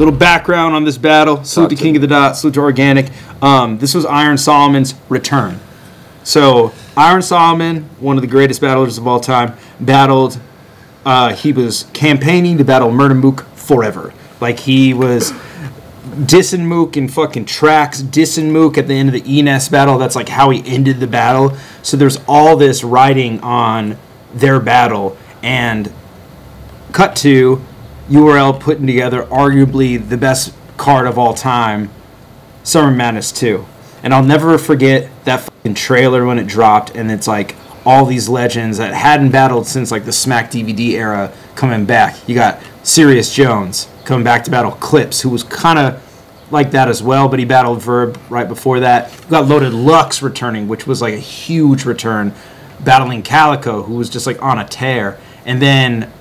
Little background on this battle. Salute to King of the Dot. Salute to Organic. This was Iron Solomon's return. So Iron Solomon, one of the greatest battlers of all time, battled. He was campaigning to battle Murder Mook forever. Like, he was dissing Mook in fucking tracks, dissing Mook at the end of the Enes battle. That's like how he ended the battle. So there's all this writing on their battle. And cut to URL putting together arguably the best card of all time, Summer Madness 2. And I'll never forget that fucking trailer when it dropped, and it's like all these legends that hadn't battled since like the Smack DVD era coming back. You got Sirius Jones coming back to battle Clips, who was kind of like that as well, but he battled Verb right before that. You got Loaded Lux returning, which was like a huge return, battling Calico, who was just like on a tear. And then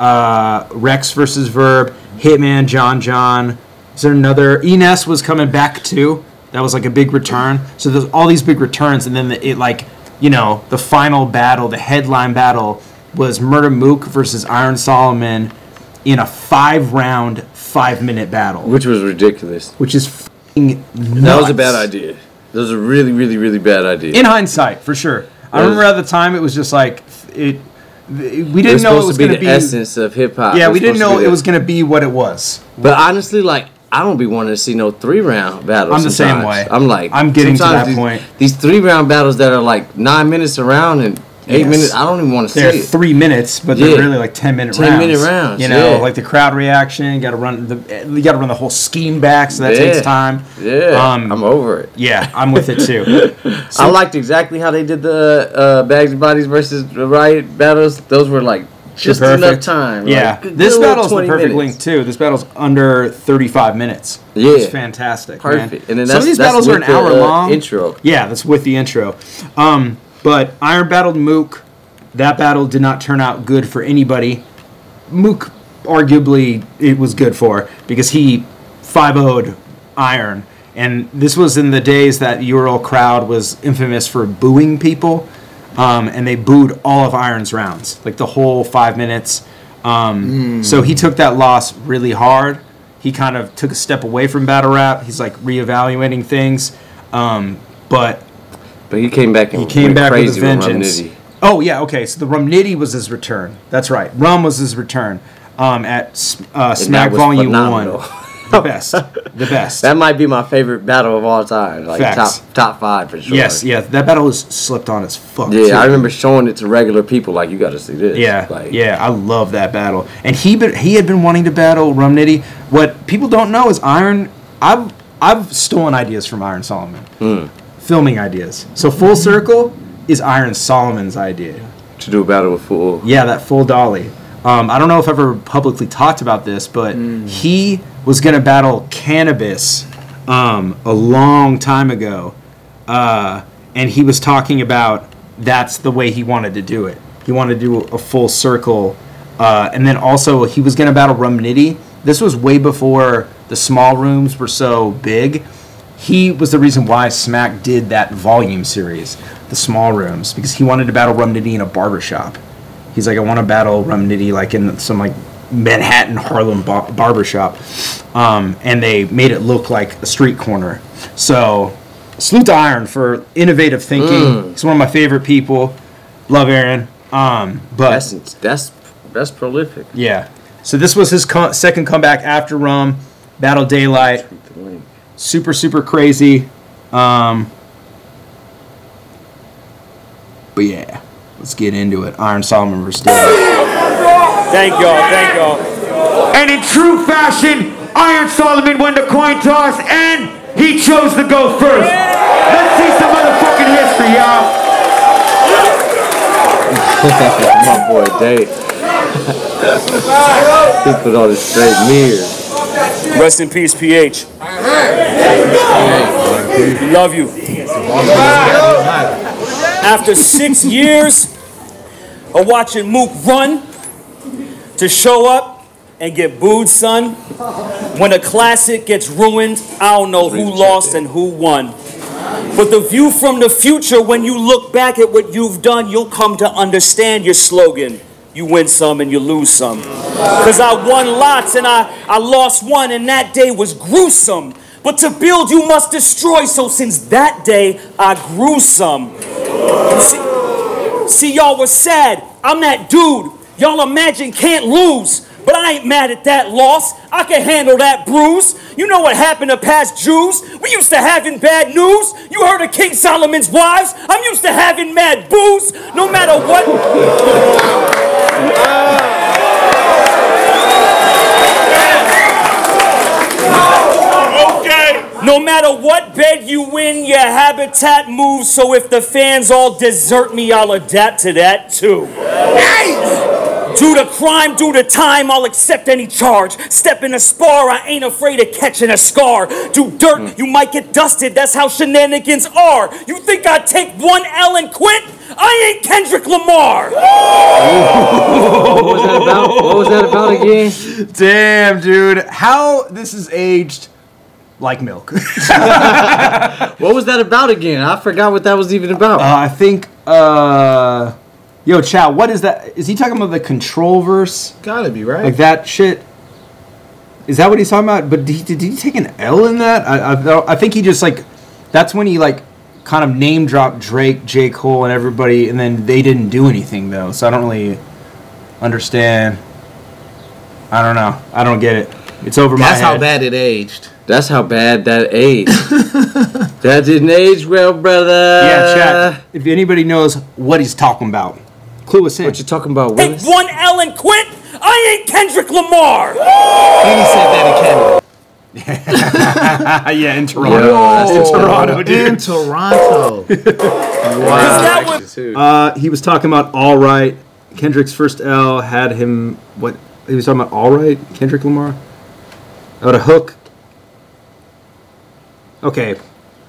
Rex versus Verb, Hitman, John. Is there another? Enes was coming back too. That was like a big return. So there's all these big returns, and then the final battle, the headline battle, was Murder Mook versus Iron Solomon in a 5-round, 5-minute battle. Which was ridiculous. Which is f***ing nuts. That was a bad idea. That was a really, really, really bad idea. In hindsight, for sure. I remember at the time it was just like, we didn't know it was going to be the essence of hip-hop. Yeah, we didn't know it was going to be what it was. But honestly, like, I don't be wanting to see no 3-round battles. I'm the same way. I'm like, I'm getting to that point. These 3-round battles that are like 9 minutes around and 8 minutes, I don't even want to see it. They're 3 minutes, but they're really like 10-minute rounds. 10-minute rounds. You know, like the crowd reaction. You got to run the whole scheme back, so that takes time. Yeah, I'm over it. Yeah, I'm with it too. So, I liked exactly how they did the Bags and Bodies versus the Riot battles. Those were like just enough time. Yeah, like, this battle's the perfect length too. This battle's under 35 minutes. Yeah, it's fantastic. Perfect. Man. And then some of these battles are an hour long. Intro. Yeah, that's with the intro. But Iron battled Mook. That battle did not turn out good for anybody. Mook, arguably, it was good for because he 5-0'd Iron. And this was in the days that URL crowd was infamous for booing people. And they booed all of Iron's rounds, like the whole 5 minutes. So he took that loss really hard. He kind of took a step away from battle rap. He's like reevaluating things. But he came back and with a vengeance. Oh, yeah, okay. So the Rum Nitty was his return. That's right. Rum was his return at Smack Volume phenomenal. 1. The best. The best. That might be my favorite battle of all time. Like top 5 for sure. Yes, yeah. That battle is slept on as fuck. Yeah, too. I remember showing it to regular people like, you got to see this. Yeah, like, yeah. I love that battle. And he had been wanting to battle Rum Nitty. What people don't know is Iron... I've stolen ideas from Iron Solomon. Filming ideas. So Full Circle is Iron Solomon's idea. To do a battle with Full... Yeah, that Full Dolly. I don't know if I've ever publicly talked about this, but he was going to battle Cannabis a long time ago. And he was talking about that's the way he wanted to do it. He wanted to do a Full Circle. And then also he was going to battle Rum Nitty. This was way before the small rooms were so big. He was the reason why Smack did that volume series, the small rooms, because he wanted to battle Rum Nitty in a barbershop. He's like, I want to battle Rum Nitty like in some like Manhattan, Harlem barbershop. And they made it look like a street corner. So salute to Iron for innovative thinking. He's one of my favorite people. Love Aaron. But that's prolific. Yeah. So this was his second comeback after Rum. Battle DAYLYT. Super, super crazy. But yeah, let's get into it. Iron Solomon versus DAYLYT. Thank y'all. And in true fashion, Iron Solomon won the coin toss, and he chose to go first. Let's see some motherfucking history, y'all. My boy Dave. He put on his straight mirrors. Rest in peace, PH. Love you. After 6 years of watching Mook run to show up and get booed, son, when a classic gets ruined, I don't know who lost and who won. But the view from the future, when you look back at what you've done, you'll come to understand your slogan. you win some and you lose some. Cause I won lots and I lost one, and that day was gruesome. But to build you must destroy, so since that day I grew some. See, y'all was sad. I'm that dude y'all imagine can't lose. But I ain't mad at that loss. I can handle that bruise. You know what happened to past Jews? We used to having bad news. You heard of King Solomon's wives? I'm used to having mad booze. No matter what. No matter what bed you win, your habitat moves. So if the fans all desert me, I'll adapt to that too. Do the crime, do the time, I'll accept any charge. Step in a spar, I ain't afraid of catching a scar. Do dirt, you might get dusted, that's how shenanigans are. You think I'd take one L and quit? I ain't Kendrick Lamar. What was that about? What was that about again? Damn, dude. How this is aged like milk. What was that about again? I forgot what that was even about. I think, yo, Chow, what is that? Is he talking about the control verse? Gotta be, right? Like that shit? Is that what he's talking about? But did he take an L in that? I think he just, like, that's when he, like, kind of name dropped Drake, J. Cole, and everybody, and then they didn't do anything, though. So I don't really understand. I don't know. I don't get it. It's over my head. That's how bad it aged. That's how bad that aged. That didn't age well, brother. Yeah, chat. If anybody knows what he's talking about, clue us in. What you talking about, Take Willis? one L and quit? I ain't Kendrick Lamar. And he said that in Canada. Yeah, in Toronto. Yo, in Toronto, dude. In Toronto. Wow. He was talking about All Right. Kendrick's first L had him, what? He was talking about All Right? Kendrick Lamar? Oh, the hook. Okay.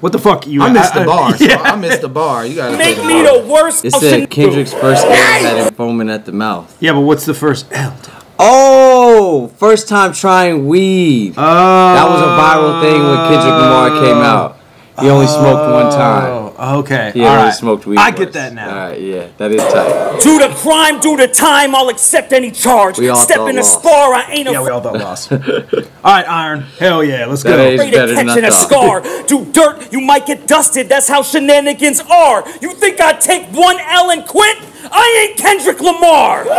What the fuck? I missed the bar. So I missed the bar. You gotta Make take me the worst. It said Kendrick's first L had him foaming at the mouth. Yeah, but what's the first L? Oh, first time trying weed. That was a viral thing when Kendrick Lamar came out. He only smoked one time. Okay. He All only right. smoked weed. I once. get that now. All right, yeah, that is tight. Do the crime, do the time, I'll accept any charge. We all Step thought in a lost. spar, I ain't Yeah, we all thought lost. All right, Iron. Hell yeah, let's That go. is afraid of better than I catching a thought. scar. Do dirt, you might get dusted, that's how shenanigans are. You think I'd take one L and quit? I ain't Kendrick Lamar. Okay,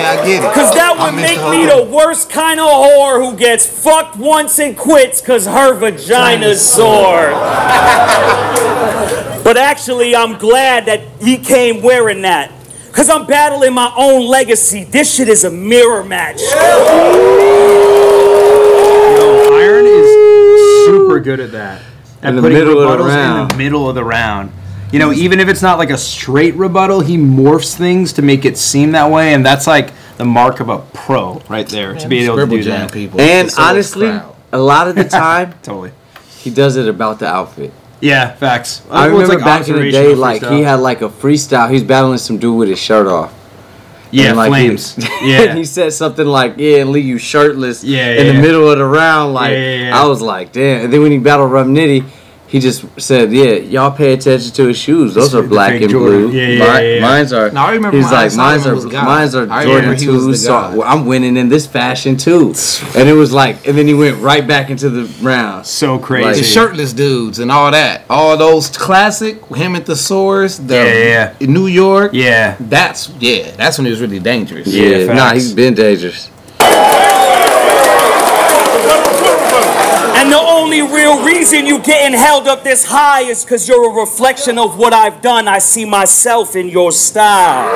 I get it. Cause that I would missed make the me whole the worst kind of whore who gets fucked once and quits cause her vagina's sore. But actually, I'm glad that he came wearing that. Cause I'm battling my own legacy. This shit is a mirror match. Yo, Iron is super good at that. At In the putting middle of the rebuttals round. in the middle of the round. You know, even if it's not like a straight rebuttal, he morphs things to make it seem that way, and that's like the mark of a pro right there, to be able to Scribble do jam that. people. And It's so honestly, proud. a lot of the time, Totally. he does it about the outfit. Yeah, facts. I Well, it's remember like back in the observational day, like, he freestyle. had like a freestyle. He was battling some dude with his shirt off. Yeah, And, like, flames. He, Yeah. and he said something like, yeah, and leave you shirtless Yeah, in yeah. the middle of the round. Like, Yeah. I was like, damn. And then when he battled Rum Nitty, he just said, yeah, y'all pay attention to his shoes. Those are The black fake and Jordan. blue. Yeah. Mine's are. Now, I remember He's when like, Solomon mine's was are, God. mine's are I Jordan remember he was 2s. the So God. I'm winning in this fashion too. And it was like, and then he went right back into the round. So crazy. Like, The shirtless dudes and all that. All those classic, him at the source, Yeah. in New York. Yeah. That's when he was really dangerous. Yeah, nah, facts. he's been dangerous. And the only real reason you getting held up this high is because you're a reflection of what I've done. I see myself in your style.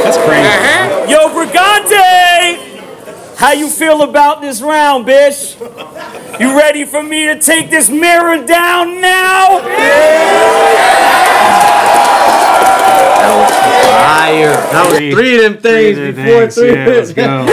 That's crazy. Yo, Brigante! How you feel about this round, bitch? You ready for me to take this mirror down now? Fire. That was three of them things before three. Yeah, let's go.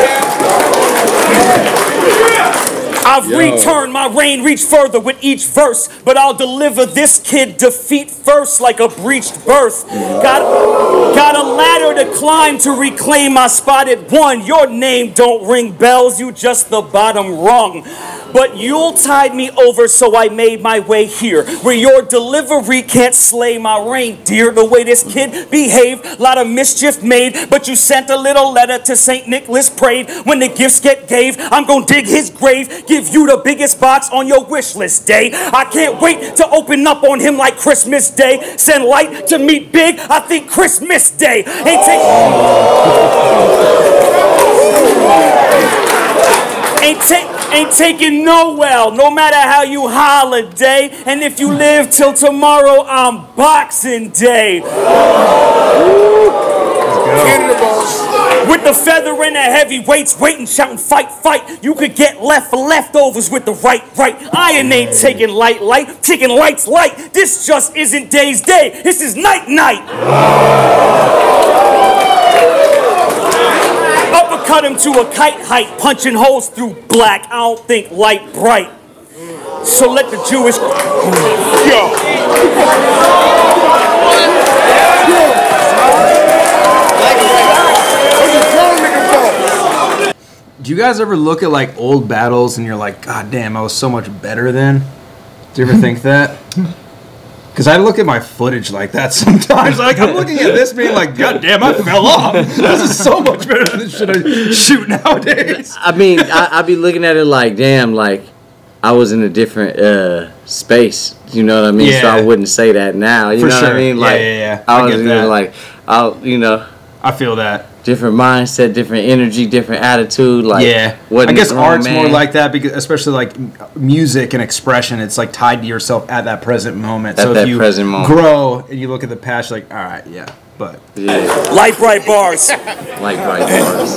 I've returned, my reign reached further with each verse, but I'll deliver this kid defeat first like a breached birth. Got a ladder to climb to reclaim my spot at one. Your name don't ring bells, you just the bottom rung. But you'll tide me over, so I made my way here, where your delivery can't slay my reindeer. The way this kid behaved, a lot of mischief made, but you sent a little letter to St. Nicholas, prayed. When the gifts get gave, I'm gonna dig his grave, give you the biggest box on your wish list day. I can't wait to open up on him like Christmas Day. Send light to meet big, I think Christmas Day. Ain't taking no well, no matter how you holiday. And if you live till tomorrow, I'm Boxing Day. With the feather and the heavyweights waiting, shouting, fight, fight. You could get left for leftovers with the right. Iron ain't taking light, taking lights light. This just isn't day's day. This is night. Uppercut him to a kite height, punching holes through black. I don't think light bright. So let the Jewish... Do you guys ever look at like old battles and you're like, God damn, I was so much better then? Do you ever think that? Because I look at my footage like that sometimes. Like, I'm looking at this being like, God damn, I fell off. This is so much better than the shit I shoot nowadays. I mean, I'd be looking at it like, damn, like, I was in a different space. You know what I mean? Yeah. So I wouldn't say that now. You For know sure. what I mean? Like, Yeah. I was like, I feel that. different mindset, different energy, different attitude. Like, yeah, I guess art's more like that, because especially like music and expression, it's like tied to yourself at that present moment. So if you grow and you look at the past, you're like, all right, yeah, but light bright bars. Light bright bars.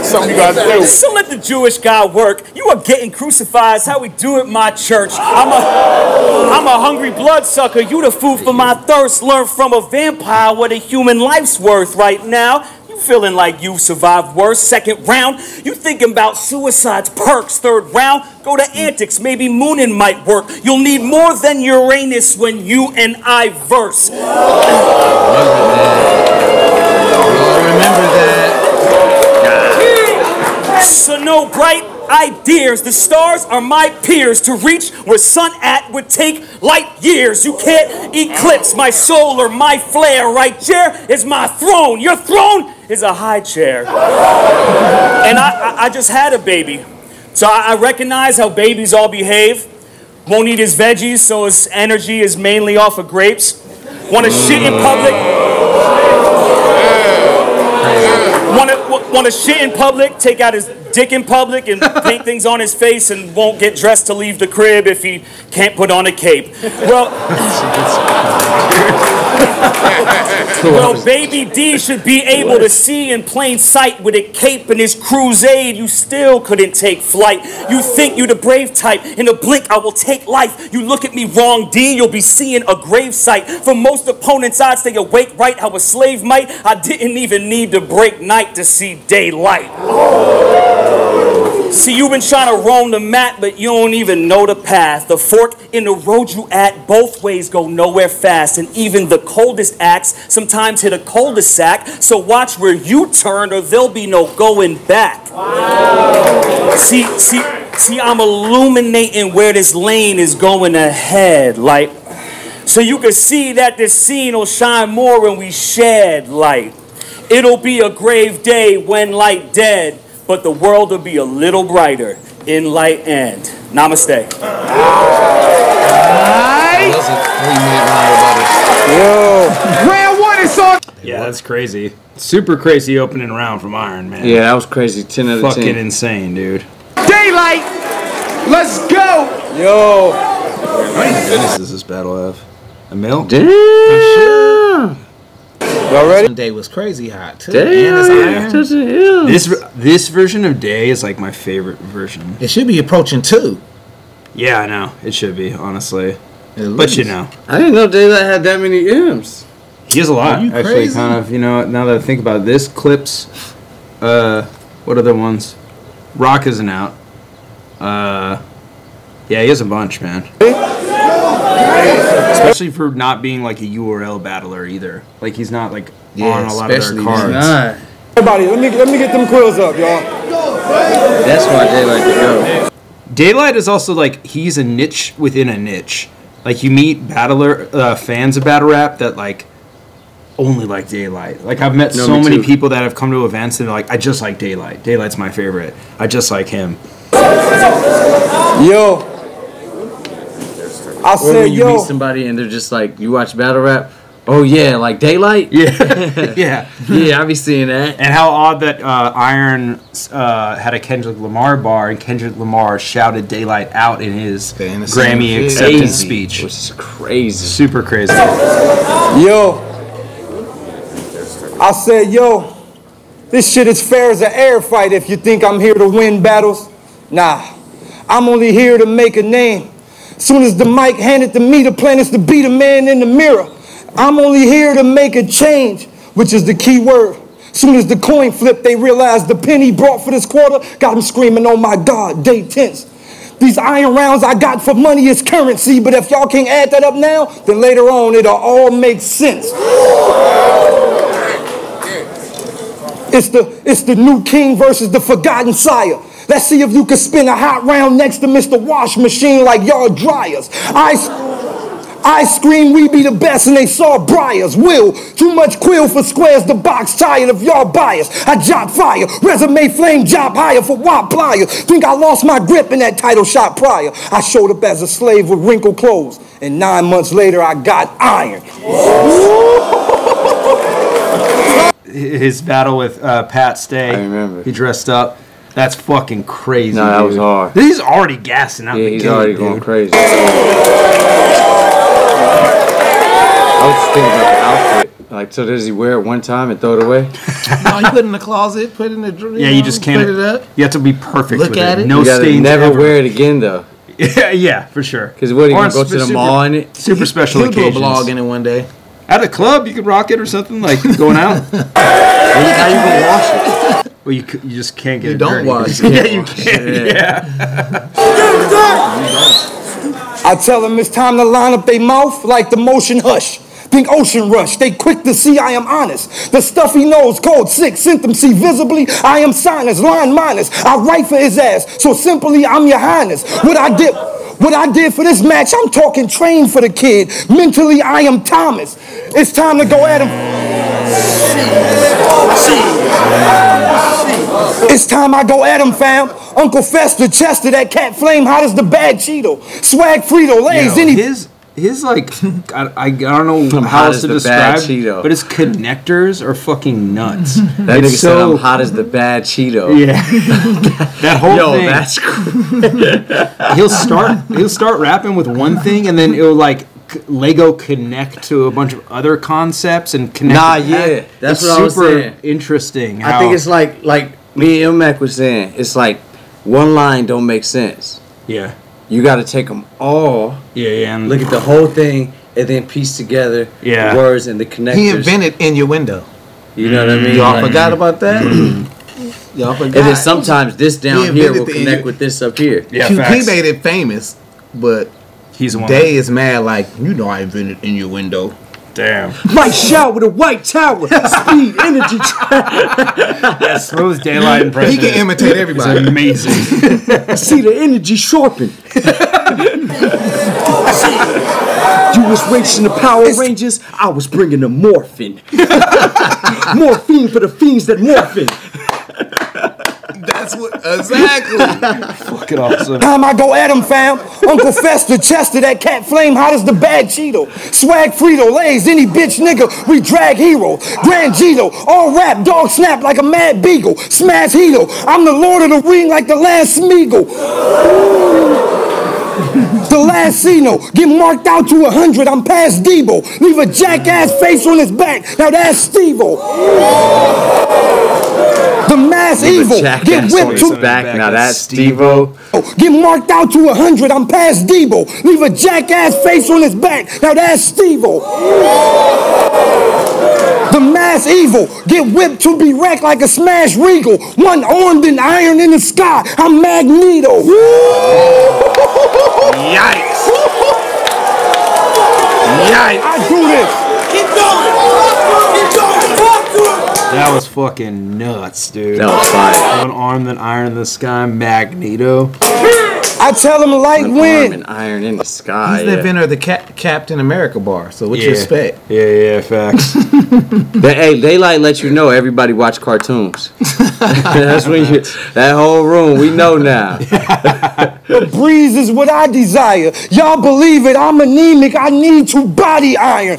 Something you gotta do. So let the Jewish God work. You are getting crucified. How we do at my church. I'm a hungry bloodsucker. You the food for my thirst. Learn from a vampire what a human life's worth right now. Feeling like you survived worse. Second round, you thinking about suicide's perks. Third round, go to antics. Maybe mooning might work. You'll need more than Uranus when you and I verse. Remember that. So no bright ideas. The stars are my peers. To reach where sun at would take light years. You can't eclipse my soul or my flare. Right chair is my throne. Your throne is a high chair. And I just had a baby. So I recognize how babies all behave. Won't eat his veggies, so his energy is mainly off of grapes. Want to shit in public? Want to shit in public, take out his dick in public, and paint things on his face, and won't get dressed to leave the crib if he can't put on a cape. Well, Baby D should be able to see in plain sight. With a cape and his crusade, you still couldn't take flight. You think you the brave type. In a blink, I will take life. You look at me wrong, D, you'll be seeing a gravesite. For most opponents, I'd stay awake right how a slave might. I didn't even need to break night to see daylight. See, you've been trying to roam the map, but you don't even know the path. The fork in the road you at, both ways go nowhere fast. And even the coldest acts sometimes hit a cul-de-sac. So watch where you turn or there'll be no going back. Wow. See, I'm illuminating where this lane is going ahead. Like, so you can see that this scene will shine more when we shed light. It'll be a grave day when light dead, but the world will be a little brighter in light end. Namaste. Whoa. Round one is on. Yeah, that's crazy. Super crazy opening round from Iron, man. Yeah, that was crazy. 10 out of 10. Fucking insane, dude. DAYLYT! Let's go! Yo! How many minutes does this battle have? A mil? Damn! Y'all ready? Day was crazy hot too. Damn! This version of Day is like my favorite version. It should be approaching 2. Yeah, I know. It should be, honestly. But you know. I didn't know DAYLYT had that many M's. He has a lot, actually, crazy? kind of, you know, now that I think about it. This clips, what other ones? Rock isn't out. Yeah, he has a bunch, man. Especially for not being like a URL battler either. Like, he's not like on a lot of their cards. Everybody, let me get them quills up, y'all. That's why DAYLYT to go. DAYLYT is also like he's a niche within a niche. Like you meet fans of battle rap that like only like DAYLYT. Like I've met so many people that have come to events and they're like, I just like DAYLYT. DAYLYT's my favorite. I just like him. Yo, I said when you meet somebody and they're just like, you watch battle rap. Oh yeah, like DAYLYT? Yeah. Yeah. Yeah, I be seeing that. And how odd that Iron had a Kendrick Lamar bar and Kendrick Lamar shouted DAYLYT out in his Grammy acceptance speech. Which is crazy. Super crazy. Yo, I said, yo, this shit is fair as an air fight if you think I'm here to win battles. Nah, I'm only here to make a name. Soon as the mic handed to me, the plan is to be the man in the mirror. I'm only here to make a change, which is the key word. Soon as the coin flipped, they realized the penny brought for this quarter got them screaming, oh my God, day tense. These iron rounds I got for money is currency, but if y'all can't add that up now, then later on it'll all make sense. It's the new king versus the forgotten sire. Let's see if you can spin a hot round next to Mr. Wash Machine like y'all dryers. I scream we be the best and they saw briars. Will, too much quill for squares, the box tired of y'all bias. I drop fire, resume flame job higher for wop pliers. Think I lost my grip in that title shot prior. I showed up as a slave with wrinkled clothes and 9 months later I got iron. His battle with Pat Stay. I remember. He dressed up. That's fucking crazy. No, that was hard. He's already gassing out the gate. He's already going dude. crazy. I was just thinking about the outfit. Like, so does he wear it one time and throw it away? No, you put it in the closet, put it in the drawer. Yeah, you just can't. Put it up. You have to be perfect. Look with at it. No You gotta stains. never ever. wear it again, though. Yeah, for sure. Because what, are you Or going to go to the mall in it? Super special He'll do a occasions. blog in it one day. At a club, you could rock it or something like going out. How you going to wash it? Well, you just can't get You it don't dirty. wash Yeah, it. you can't. Yeah. I tell them it's time to line up their mouth like the motion hush. Think Ocean Rush, they quick to see I am honest. The stuff he knows, code 6, symptom see visibly, I am sinus, line minus. I write for his ass, so simply I'm your highness. What I did for this match, I'm talking train for the kid. Mentally, I am Thomas. It's time to go at him. It's time I go at him, fam. Uncle Fester, Chester, that cat flame hot as the bad Cheeto. Swag Frito, Lays, Yo, any... his like, I don't know I'm how hot else as to the describe, bad Cheeto. but his connectors are fucking nuts. That nigga It's said I'm hot as the bad Cheeto. Yeah, that whole Yo, thing. that's He'll start rapping with one thing, and then it'll like Lego connect to a bunch of other concepts and connect. Nah, to that. yeah, that's It's what I was super saying. interesting. I think it's like me and Mac was saying, it's like one line don't make sense. yeah, You got to take them all, yeah, and look at the whole thing, and then piece together Yeah. the words and the connectors. He invented innuendo. You know what I mean? Y'all Like- forgot about that? Y'all forgot. And then sometimes this down He here invented will the connect with this up here. yeah, he facts. made it famous, but He's the one. Day is mad like, you know I invented innuendo. Damn. White shower, the white tower, speed, energy. Yeah, smooth DAYLYT impression. He can imitate It's everybody. amazing. See the energy sharpen. You was racing the Power Rangers, I was bringing the morphin. Morphine for the fiends that morphin. That's what exactly. Fucking awesome. Time I go at him, fam. Uncle Fester, Chester, that cat flame hot as the bad Cheeto. Swag Frito, Lays, any bitch nigga, we drag hero. Grand Gito, all rap, dog snap like a mad beagle. Smash Hito, I'm the lord of the ring like the last Smeagol. The last Cino, get marked out to 100, I'm past Debo. Leave a jackass face on his back, now that's Steve-O. The mass evil, get Jackass on whipped his to... back, now that's Steve-O. Get marked out to 100, I'm past Debo. Leave a jackass face on his back, now that's Steve-O. The mass evil, get whipped to be wrecked like a smashed regal. One armed and iron in the sky, I'm Magneto. Yikes. I do this. That was fucking nuts, dude. That was fire. One arm, then iron in the sky, Magneto. I I tell him light wind. And iron in the sky. He's the inventor of the Captain America bar. So what you expect? Yeah, facts. Hey, DAYLYT lets you know everybody watch cartoons. That's when you, that whole room, we know now. The breeze is what I desire. Y'all believe it, I'm anemic, I need to body iron.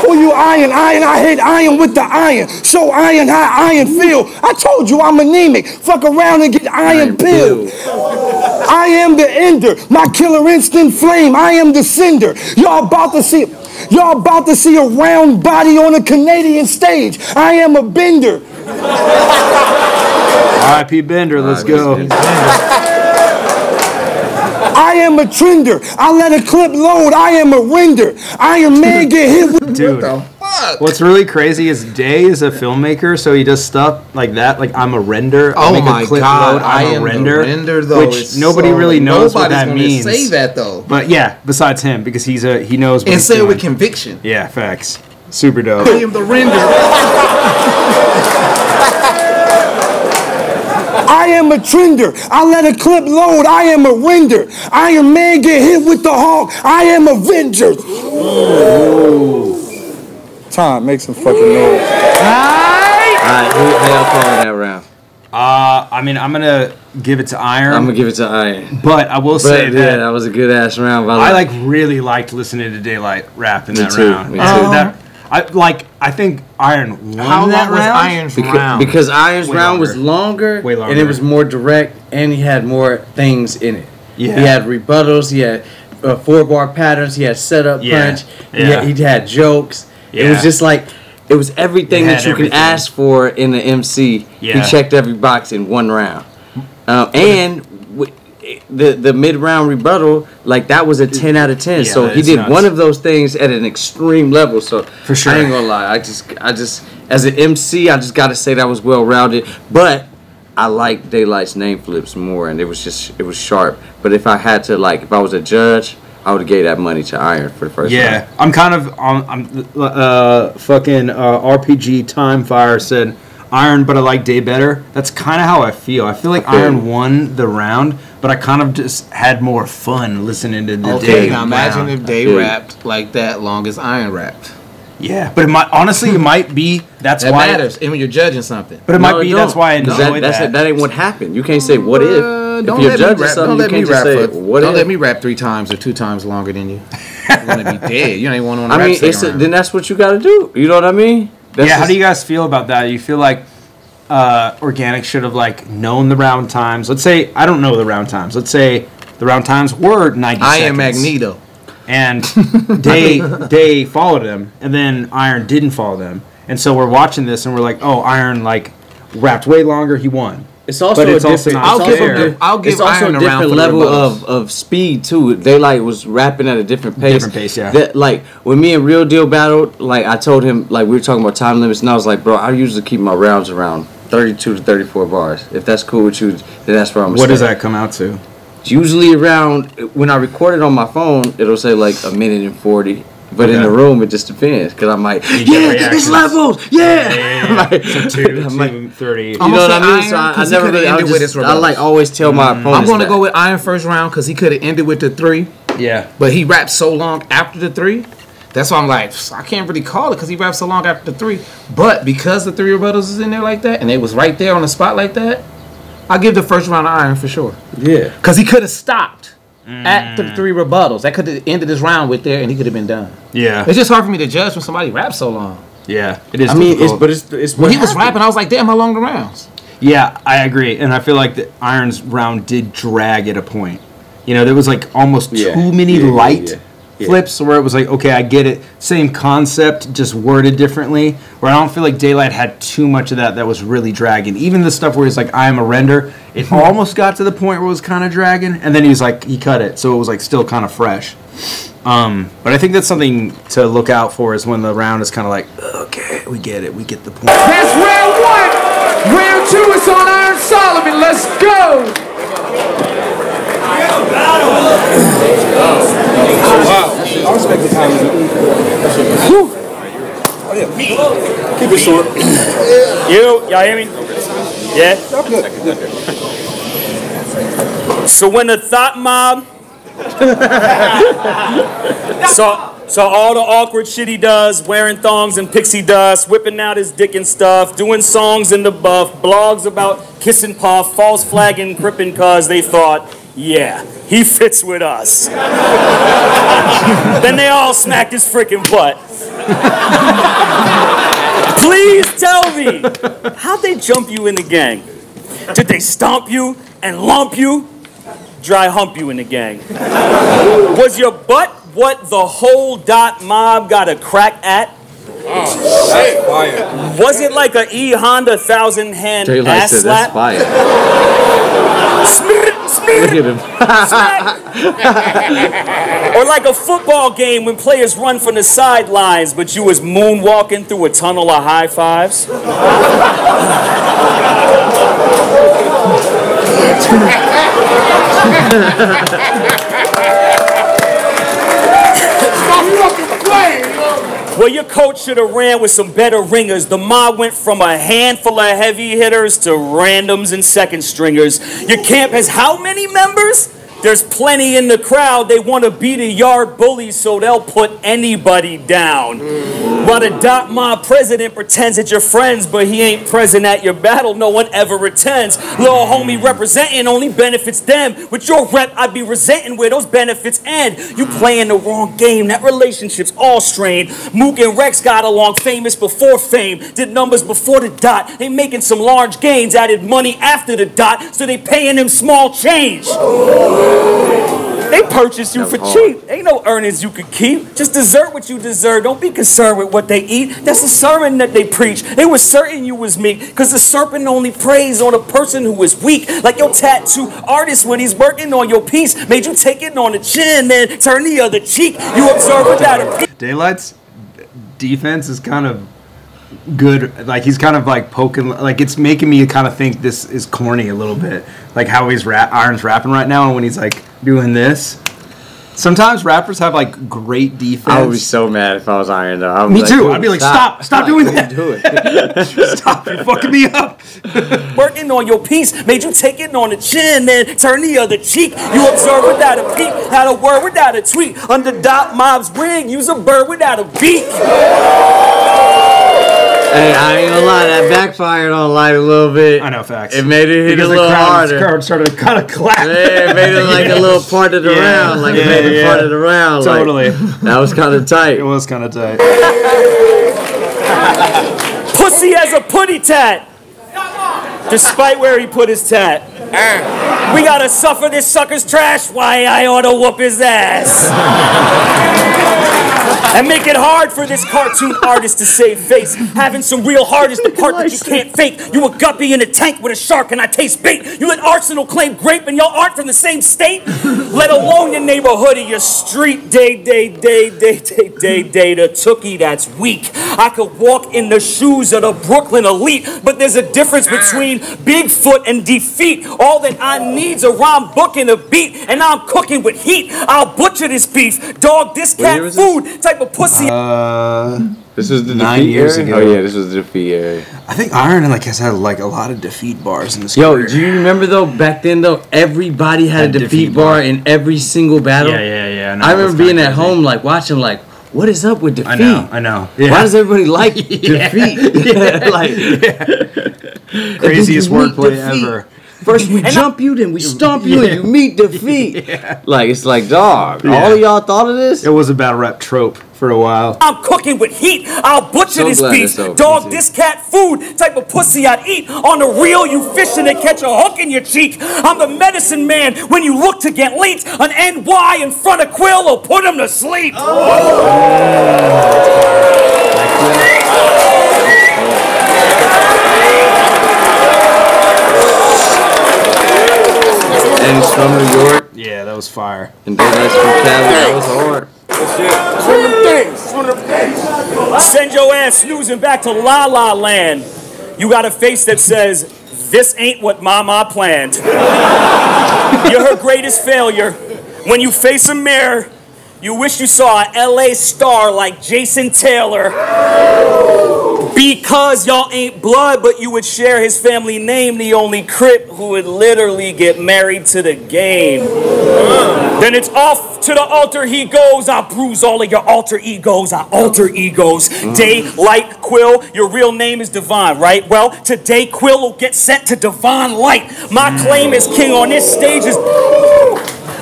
Oh, you iron, I hit iron with the iron. Show iron how iron feel. I told you I'm anemic. Fuck around and get iron pill. I am the ender, my killer instant flame. I am the cinder. Y'all about to see a round body on a Canadian stage. I am a bender. R.I.P. Bender, let's go. I am a trender. I let a clip load. I am a render. Iron Man get hit with. Dude, What the fuck? what's really crazy is Day is a filmmaker, so he does stuff like that. Like I'm a render. Oh make my a clip God! load, I I'm am a render. the render though. Which It's nobody so, really knows what that nobody's gonna means. say that though. But yeah, besides him, because he knows what And he's say it doing. with conviction. Yeah, facts. Super dope. I am the render. I am a trender. I let a clip load. I am a render. Iron Man get hit with the Hulk. I am Avenger. Time, make some fucking noise. Alright, how y'all calling that round? I mean, I'm gonna give it to Iron. I'm gonna give it to Iron. But I will say But yeah, that was a good ass round. I like really liked listening to DAYLYT rap in that too, round. me too. I think Iron won How that long was round. Iron's round? Because Iron's Way round longer. was longer, Way longer. and it was more direct, and he had more things in it. Yeah. He had rebuttals, he had 4-bar patterns, he had setup Yeah. punch, Yeah. he had jokes. It Yeah. was just like, it was everything It that had you everything. can ask for in the MC. Yeah. He checked every box in one round. And the mid-round rebuttal, like that was a 10 out of 10. Yeah, So he it's did nuts. one of those things at an extreme level. So For sure. I ain't gonna lie, I just as an MC, I just gotta say that was well rounded. But I like DAYLYT's name flips more, and it was sharp. But if I had to if I was a judge, I would have gave that money to Iron for the first Yeah, round. I'm kind of fucking RPG Time Fire said Iron, but I like Day better. That's kind of how I feel. I feel like Iron won the round, but I kind of just had more fun listening to the Day. Okay, now imagine round. if Day Yeah. rapped like that long as Iron rapped. Yeah, but it might be that's That why matters. And when you're judging something. But it No, might be don't. that's why I 'Cause enjoyed that ain't what happened. You can't say what if. If Don't you're let me judging rap. something, Don't you let me can't just rap. say what Don't if. let me rap 3 times or 2 times longer than you. You're gonna be dead. You ain't want to I rap mean, second round. then that's what you got to do. You know what I mean? That's Yeah, how just- do you guys feel about that? You feel like Organic should have known the round times. Let's say I don't know the round times. Let's say the round times were 90 I seconds. am Magneto. And Day followed him, and then Iron didn't follow them. And so we're watching this, and we're like, oh, Iron rapped way longer. He won. It's also But it's a also different. not it's fair. also, I'll give it's also Iron a a round different for the level rebuttals. of speed too. DAYLYT was rapping at a different pace. Different pace, yeah. That, when me and Real Deal battled, I told him we were talking about time limits, and I was like, bro, I usually keep my rounds around 32 to 34 bars. If that's cool with you, then that's where I'm. What does that come out to? Usually around when I record it on my phone, it'll say a minute and 40. But in Okay. the room, it just depends. Because I'm like, get yeah, reactions. it's levels, yeah. I'm like- So I'm like, 2:30. you know what I mean? Almost So an iron, I 'cause he never coulda really. ended with his I always tell my opponents. I'm going to that. go with Iron first round because he could have ended with the 3, Yeah. but he rapped so long after the 3. That's why I'm like, I can't really call it because he rapped so long after the 3. But because the 3 rebuttals is in there like that, and it was right there on the spot like that, I'll give the first round to Iron for sure. Yeah. Because he could have stopped at the 3 rebuttals. That could have ended his round with there, and he could have been done. Yeah. It's just hard for me to judge when somebody raps so long. Yeah. It is. I mean, difficult. it's When he was rapping, I was like, damn, how long the rounds? Yeah, I agree, and I feel like the Iron's round did drag at a point. There was almost too many light flips where it was okay, I get it, same concept, just worded differently. Where I don't feel like DAYLYT had too much of that was really dragging. Even the stuff where he's like, I am a render, it almost got to the point where it was kind of dragging, and then he cut it, so it was still kind of fresh. But I think that's something to look out for is when the round is kind of okay, we get it, we get the point. That's round 1. Round 2 is on Iron Solomon. Let's go. I respect the time. Keep it short. Y'all hear me? Yeah? I'm good. So when the thought mob saw all the awkward shit he does, wearing thongs and pixie dust, whipping out his dick and stuff, doing songs in the buff, blogs about kiss and puff, false flag and crippin' cause they thought, yeah, he fits with us. Then they all smacked his frickin' butt. Please tell me, how'd they jump you in the gang? Did they stomp you and lump you? Dry hump you in the gang? Was your butt what the whole dot mob got a crack at? Was it like a E Honda 1,000-hand ass slap? Look at him. Or like a football game when players run from the sidelines, but you was moonwalking through a tunnel of high fives? Well, your coach should have ran with some better ringers. The mob went from a handful of heavy hitters to randoms and second stringers. Your camp has how many members? There's plenty in the crowd. They want to be the yard bullies, so they'll put anybody down. While the dot mob president pretends it's your friends, but he ain't present at your battle, no one ever attends. Little homie representing only benefits them. With your rep, I'd be resenting where those benefits end. You playing the wrong game, that relationship's all strained. Mook and Rex got along, famous before fame. Did numbers before the dot. They making some large gains, added money after the dot, so they paying them small change. They purchased you for cheap. Ain't no earnings you could keep. Just desert what you deserve. Don't be concerned with what they eat. That's the sermon that they preach. They was certain you was meek, because the serpent only preys on a person who is weak. Like your tattoo artist when he's working on your piece. Made you take it on the chin, then turn the other cheek. You observe without a peek. DAYLYT's defense is kind of good. Like, he's kind of like poking, like, it's making me kind of think this is corny a little bit. Like how he's Iron's rapping right now, and when he's like doing this. Sometimes rappers have like great defense. I would be so mad if I was Iron though. Me too. I'd be like, stop doing that. Do it. Stop, you're fucking me up. Working on your piece, made you take it on the chin, then turn the other cheek. You observe without a peek, had a word without a tweet. Under dot mob's wing, use a bird without a beak. Hey, I ain't gonna lie, that backfired on Light a little bit. I know, facts. It made it hit a little harder. The crowd started to kind of clap. Yeah, it made it like a little part of the round. Like it made it part of the round. Totally. Like, that was kind of tight. It was kind of tight. Pussy has a putty tat. Despite where he put his tat. We gotta suffer this sucker's trash. Why I ought to whoop his ass. And make it hard for this cartoon artist to save face. Having some real heart is the part that you can't fake. You a guppy in a tank with a shark and I taste bait. You let Arsenal claim grape and y'all aren't from the same state. Let alone your neighborhood or your street. Day, the tookie that's weak. I could walk in the shoes of the Brooklyn elite, but there's a difference between Bigfoot and defeat. All that I need's a rhyme book and a beat, and I'm cooking with heat. I'll butcher this beef. Dog, this cat food. Type of pussy. This was the 9 defeat years area? ago. Oh yeah, this was the defeat area. I think Iron like has had like a lot of defeat bars in this Yo, career. do you remember though, back then though, everybody had a defeat bar in every single battle? Yeah. I remember being at home like watching like, what is up with defeat? I know. Yeah. Why does everybody like defeat? Craziest wordplay ever. First we jump you, then we stomp you, and you meet defeat. Like, it's like, dog, all of y'all thought of this? It was a battle rap trope for a while. I'm cooking with heat. I'll butcher this beef. Dog, this cat food. Type of pussy I'd eat. On the reel, you fishing and catch a hook in your cheek. I'm the medicine man when you look to get leaked. An NY in front of Quill will put him to sleep. And he's from New York. Yeah, that was fire. And DAYLYT's from Cali. That was hard. Send your ass snoozing back to La La Land. You got a face that says, this ain't what Mama planned. You're her greatest failure. When you face a mirror, You wish you saw an LA star like Jason Taylor. Because y'all ain't blood, but you would share his family name, the only Crip who would literally get married to the game. Then it's off to the altar he goes. I bruise all of your alter egos. I alter egos. DAYLYT Quill, your real name is Divine, right? Well, today Quill will get sent to Divine Light. My claim as king on this stage is...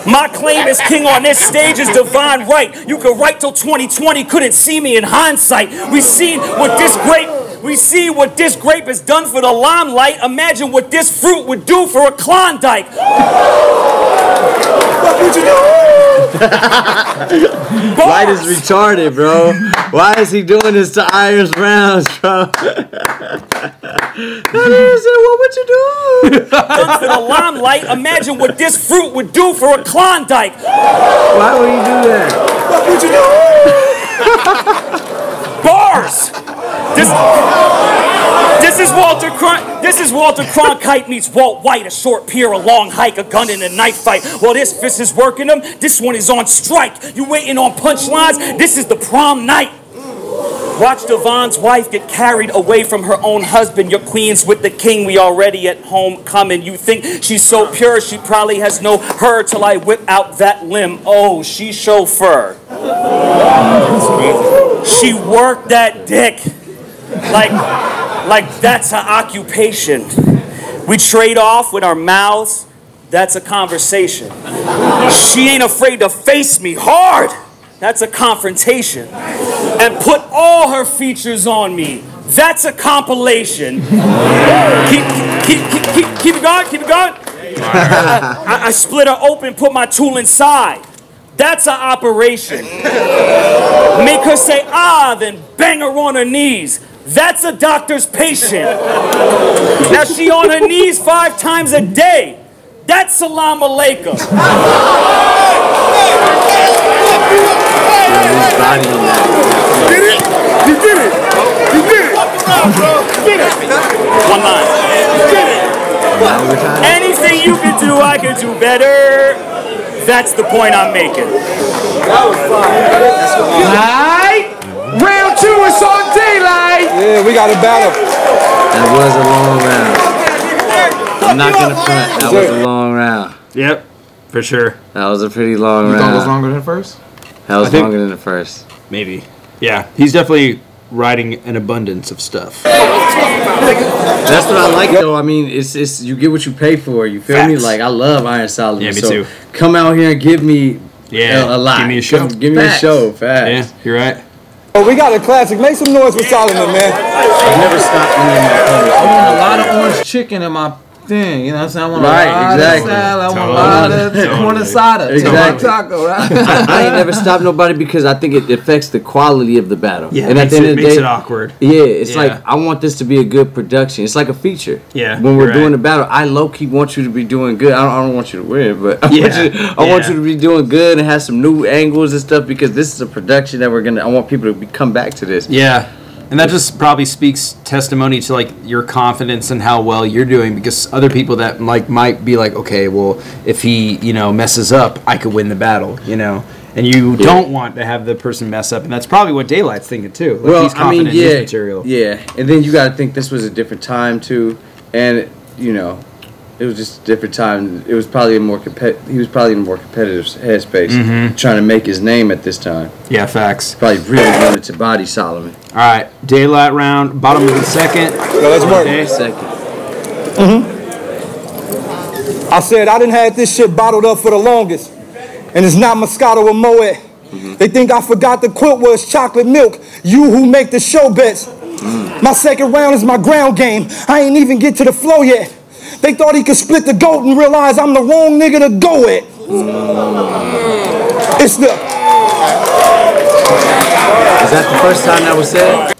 My claim as king on this stage is divine right. You could write till 2020, couldn't see me in hindsight. We see what this grape has done for the limelight. Imagine what this fruit would do for a Klondike. What would you do? Light is retarded, bro. Why is he doing this to Irons Rounds, bro? What would you do? Done for the limelight. Imagine what this fruit would do for a Klondike. Why would he do that? What would you do? Bars. This is Walter Cronkite meets Walt White, a short pier, a long hike, a gun and a knife fight. While this fist is working them, this one is on strike. You waiting on punchlines? This is the prom night. Watch Devon's wife get carried away from her own husband. Your queen's with the king. We already at home coming. You think she's so pure, she probably has no her till I whip out that limb. Oh, she chauffeur. She worked that dick. Like that's her occupation. We trade off with our mouths. That's a conversation. She ain't afraid to face me hard. That's a confrontation. And put all her features on me. That's a compilation. Keep it going, keep it going. I split her open, put my tool inside. That's an operation. Make her say ah, then bang her on her knees. That's a doctor's patient. Now she on her knees 5 times a day. That's salam alaikum. You did it! One line. Anything you can do, I can do better. That's the point I'm making. All right. Round 2 is on DAYLYT. Yeah, we got a battle. That was a long round. I'm not gonna front. That was a long round. Yep, for sure. That was a pretty long You round. thought it was longer than the first? That was longer than the first. Maybe. Yeah, he's definitely writing an abundance of stuff. That's what I like, though. I mean, it's you get what you pay for. You feel me? Facts. Like I love Iron Solomon. Yeah, me so too. Come out here and give me Yeah, a lot. give me a show. Give me a show. Facts. Yeah, you're right. Oh, we got a classic. Make some noise for Solomon, man. I've never stopped any of my I want a lot of orange chicken in my thing. You know what I'm saying? I want a lot exactly. of salad. I want a lot of corn asada. Exactly. Taco, right? I ain't never stopped nobody because I think it affects the quality of the battle. Yeah, and it at the end of the makes day, it awkward. Yeah, it's Yeah. like I want this to be a good production. It's like a feature. Yeah, When we're you're doing right. the battle, I low key want you to be doing good. I don't want you to win, but I Yeah. want you to be doing good and have some new angles and stuff because this is a production that I want people to come back to this. Yeah. And that just probably speaks testimony to like your confidence and how well you're doing, because other people that like might be like, okay, well, if he, messes up, I could win the battle, And you don't want to have the person mess up, and that's probably what DAYLYT's thinking too. Like, he's confident in his material. Yeah, and then you got to think this was a different time too, and it was just a different time. It was probably he was probably in a more competitive headspace, trying to make his name at this time. Yeah, facts. Probably really wanted to body Solomon. All right, DAYLYT round, bottom of the second. So let's work. Okay. Second. I said I done had this shit bottled up for the longest, and it's not Moscato or Moet. They think I forgot the quilt was chocolate milk. You who make the show bets. My second round is my ground game. I ain't even get to the flow yet. They thought he could split the goat and realize I'm the wrong nigga to go at. It's the... Is that the first time that was said?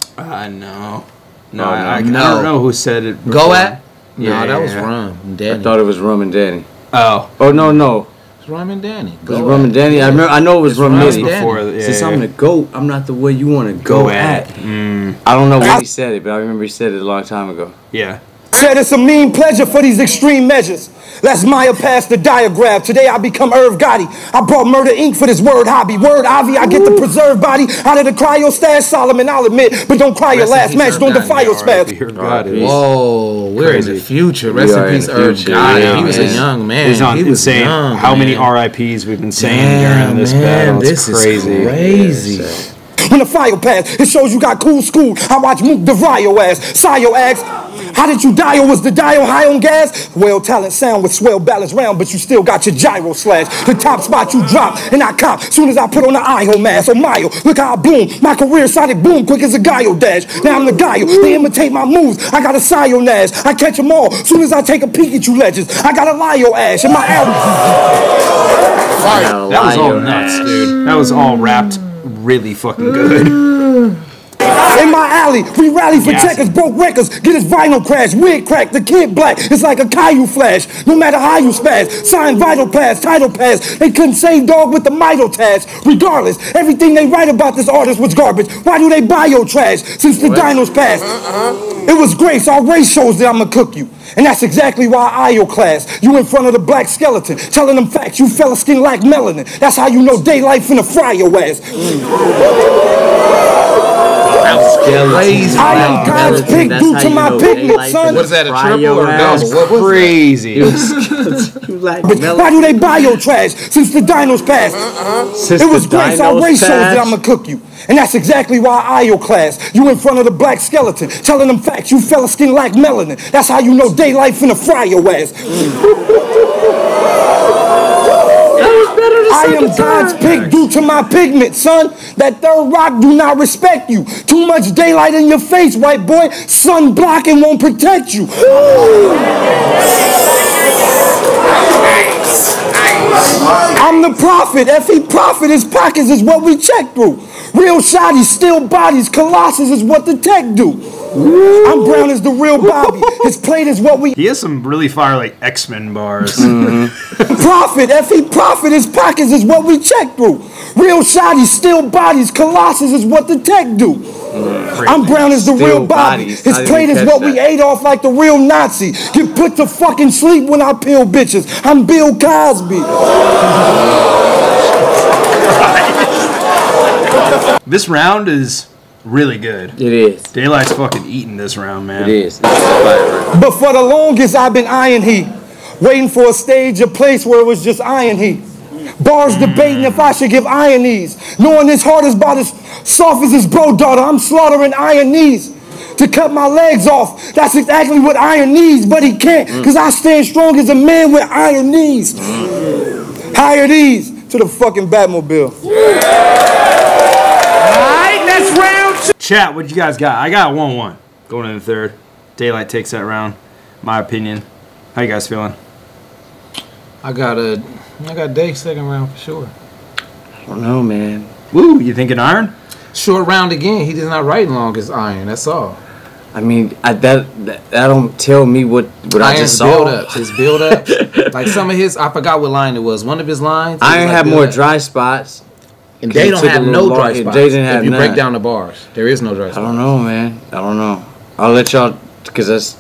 No. No, I don't know who said it. Go before. at? Yeah, No, that was yeah. Rum and Danny. I thought it was Rum and Danny. Oh. Oh no. It's Rum and Danny. It was Rum and Danny. I know it was Rum Rum and and Danny. Danny. Before, yeah, Since yeah. I'm the GOAT, I'm not the way you want to go at. Mm, I don't know when he said it, but I remember he said it a long time ago. yeah. Said it's a mean pleasure for these extreme measures. Let's Maya past the diagram. Today I become Irv Gotti. I brought Murder Inc. for this word hobby. Word Avi, I get the preserved body out of the cryo stash. Solomon, I'll admit, but don't cry your last match. Don't defy your spaz. Whoa, we're in the future. Rest in peace, Irv Gotti. He was a young man. He's on insane. How many RIPs we've been saying during this battle? It's crazy. Crazy. When the file pass, it shows you got cool school. I watch Mook DeVry your ass. Sayo asks, how did you dial? Was the dial high on gas? Well, talent sound with swell balance round, but you still got your gyro slash. The top spot you drop, and I cop. Soon as I put on the IHO mask, oh Mayo, look how I bloom. My career Sonic boom, quick as a Gaio dash. Now I'm the Gaio, they imitate my moves. I got a Sayo Nash, I catch them all. Soon as I take a peek at you legends, I got a Lio Ash in my album. That was all nuts, dude. That was all wrapped really fucking good. In my alley, we rally for checkers, broke records, get his vinyl crash, wig crack, the kid black, it's like a Caillou flash, no matter how you spaz, sign vital pass, title pass, they couldn't save dog with the Mito task, regardless, everything they write about this artist was garbage, why do they buy your trash, since the dinos passed, it was grace, our race shows that I'ma cook you, and that's exactly why I your class, you in front of the black skeleton, telling them facts, you fella skin like melanin, that's how you know DAYLYT finna fry your ass. I am God's pick due to my pigment, son. What is that, a triple or a double? What was crazy? Why do they buy your trash since the dinos passed? It was grace, our race shows that I'ma cook you. And that's exactly why I your class. You in front of the black skeleton, telling them facts, you fella skin like melanin. That's how you know DAYLYT finna fry your ass. I am God's pick due to my pigment, son. That third rock do not respect you. Too much DAYLYT in your face, white boy. Sun blocking won't protect you. I'm the prophet. If he profit, his pockets is what we check through. Real shotties, still bodies, Colossus is what the tech do. I'm brown as the real Bobby. His plate is what we. He has some really fire like X-Men bars. Profit, if he profit, his pockets is what we check through. Real shotties, still bodies, Colossus is what the tech do. I'm brown as the real Bobby. His plate is what we ate off like the real Nazi. Get put to fucking sleep when I peel bitches. I'm Bill Cosby. This round is really good. It is. DAYLYT's fucking eating this round, man. It is. But for the longest, I've been eyeing heat. Waiting for a stage, a place where it was just iron heat. Bars debating if I should give iron knees. Knowing his heart is about as soft as his bro daughter, I'm slaughtering iron knees. To cut my legs off, that's exactly what iron needs, but he can't, because I stand strong as a man with iron knees. Hire these to the fucking Batmobile. Alright, that's round two. Chat, what you guys got? I got 1-1 going in the third. DAYLYT takes that round. My opinion. How you guys feeling? I got Day second round for sure. I don't know, man. Woo, you thinking iron? Short round again. He did not write long as iron. That's all. I mean, that don't tell me what I just saw. His build up. Like some of his, I forgot what line it was. One of his lines. Iron had more dry spots. And they don't have no dry spots. They didn't have if you none. break down the bars, there is no dry spots. I don't know, man. I don't know. I'll let y'all,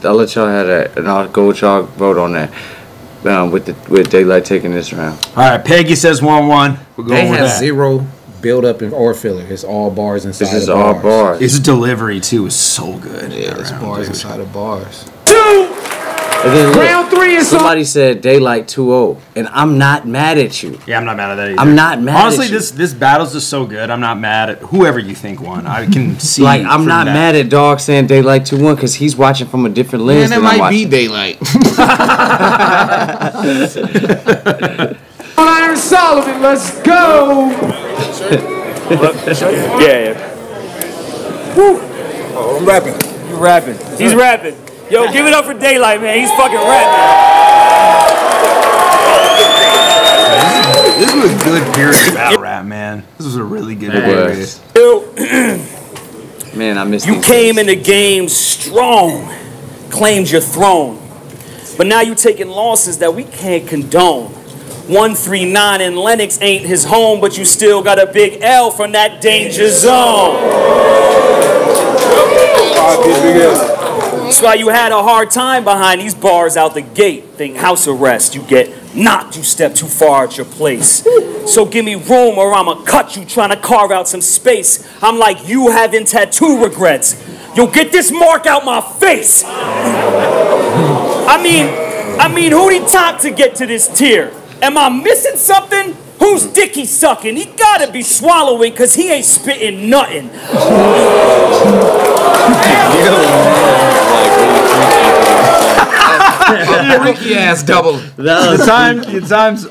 I'll let y'all have that, and I'll go with y'all vote on that. With DAYLYT taking this round. All right, Peggy says 1-1. We're going with that. Zero build up or filler. It's all bars inside. This is all bars. His delivery too is so good. Yeah, it's bars inside of bars. And then look, Round three is somebody said DAYLYT 2-0, and I'm not mad at you. Yeah, I'm not mad at that either. I'm not mad Honestly, at you. this battle's just so good. I'm not mad at whoever you think won. I can see. Like, I'm from not that. mad at Dog saying DAYLYT 2-1 because he's watching from a different lens. Man, that might be DAYLYT. on Iron Solomon, let's go. Yeah. Woo. Oh, I'm rapping. You rapping. He's rapping. Yo, give it up for DAYLYT, man. He's fucking rapping. This was a good period battle rap, man. This was a really good period. Yo, Man, I missed you came in the game strong, claimed your throne. But now you taking losses that we can't condone. 139 in Lennox ain't his home, but you still got a big L from that danger zone. That's why you had a hard time behind these bars out the gate. Think house arrest, you get knocked, you step too far at your place. So give me room or I'ma cut you trying to carve out some space. I'm like you having tattoo regrets. You'll get this mark out my face. I mean, who'd he talk to get to this tier? Am I missing something? Whose dick he sucking? He gotta be swallowing, cause he ain't spitting nothing. Freaky ass double. The times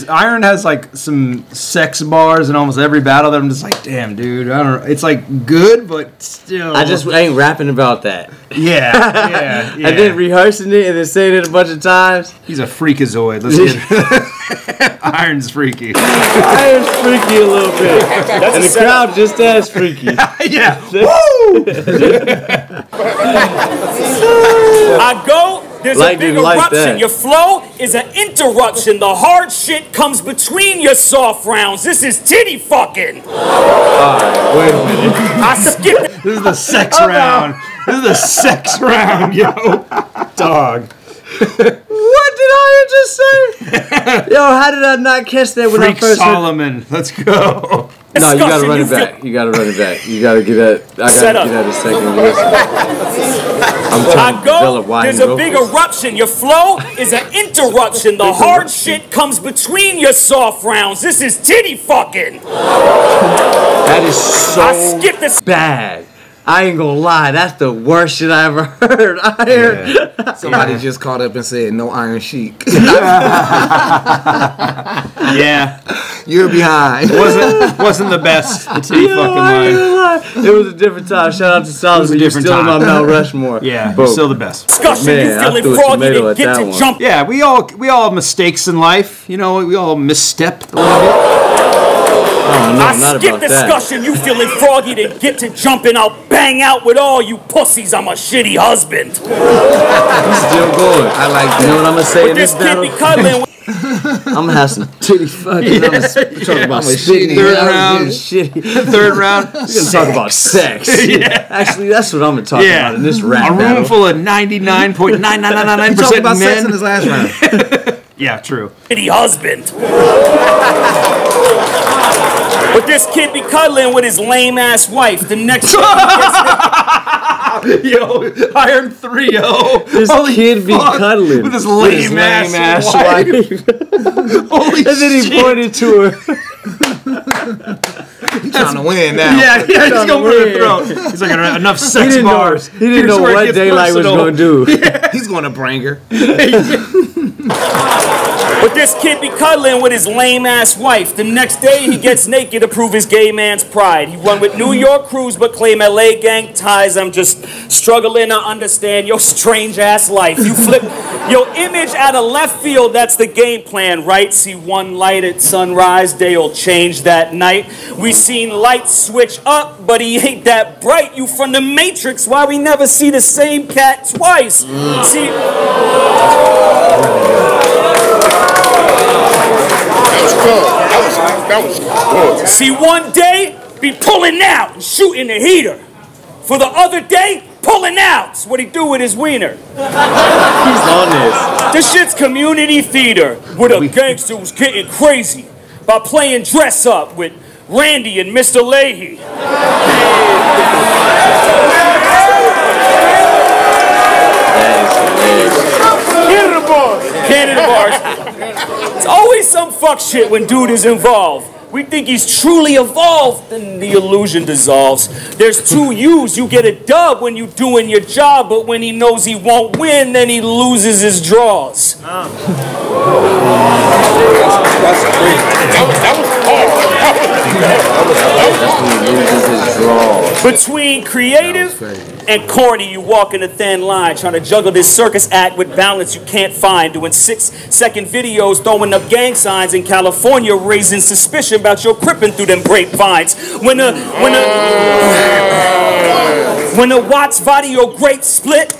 Iron has like some sex bars in almost every battle that I'm just like, damn, dude, I don't know. It's like good, but still. I just ain't rapping about that. Yeah. I did rehearsing it and then saying it a bunch of times. He's a freakazoid. Let's get it. Iron's freaky. Iron's freaky a little bit. And the crowd just as freaky. Yeah. Woo! I go, there's Like a big didn't like eruption. that. Your flow is an interruption. The hard shit comes between your soft rounds. This is titty fucking. Wait a minute. I skipped. This is the sex round. This is the sex round, yo. Dog. What did I just say? Yo, how did I not catch that when I Freak first heard? Solomon. Let's go. No, you gotta Discussion, run you it back. You gotta run it back. You gotta get that. I Set gotta up. get that a second listen. I'm trying I to go, develop why there's you a go big for it. eruption. Your flow is an interruption. The hard shit comes between your soft rounds. This is titty fucking. That is I so skipped this. bad. I ain't gonna lie, that's the worst shit I ever heard. Somebody just called up and said, no Iron Sheik. Yeah. You're behind. Wasn't the best. The titty fucking I ain't line. gonna lie. It was a different time. Shout out to Solomon. a You're different still in my time. Mount Rushmore. Yeah, But you're still the best. Discussion, Man, you I feeling threw a froggy tomato to at get that to one. jump. Yeah, we all have mistakes in life. You know, we all misstepped a little bit. Oh, no, I not skip about that. discussion. You feeling froggy to get to jumping. I'll bang out with all you pussies. I'm a shitty husband. Still going. I like You know that. what I'm gonna say in This this kid battle? be cuddling. I'm gonna have some titty fucking. I'm gonna talk about spitting. Third round. Shitty. Third round. We're gonna talk about sex. Yeah. Actually, that's what I'm gonna talk about in this rap A room battle. full of 99.9999% Talk about sex in men. his last round. Yeah, true. Shitty husband. But this kid be cuddling with his lame ass wife. The next day he gets Yo, Iron 3, yo. This kid be cuddling with his lame ass wife. Holy And then he shit. pointed to her. He's trying to win now. Yeah, he's Trying going to for the win. throat. He's like, enough He sex didn't bars. know. He didn't know what DAYLYT was gonna do. He's going to bring her. But this kid be cuddling with his lame ass wife. The next day he gets naked to prove his gay man's pride. He run with New York crews but claim LA gang ties. I'm just struggling to understand your strange ass life. You flip your image out of left field. That's the game plan, right? See one light at sunrise, day'll change that night. We seen lights switch up, but he ain't that bright. You from the Matrix, why we never see the same cat twice? See. That was good. See, one day, be pulling out and shooting the heater. For the other day, pulling out. That's what he do with his wiener. He's on this. This shit's community theater with a gangster who's getting crazy by playing dress up with Randy and Mr. Leahy. Canada bars. Canada bars. It's always some fuck shit when dude is involved. We think he's truly evolved, then the illusion dissolves. There's two U's. You get a dub when you doing your job, but when he knows he won't win, then he loses his draws. That was hard. Between creative and corny, you walk in a thin line, trying to juggle this circus act with balance you can't find. Doing 6-second videos, throwing up gang signs in California, raising suspicion about your cripping through them grapevines. When the Watts Vadio great split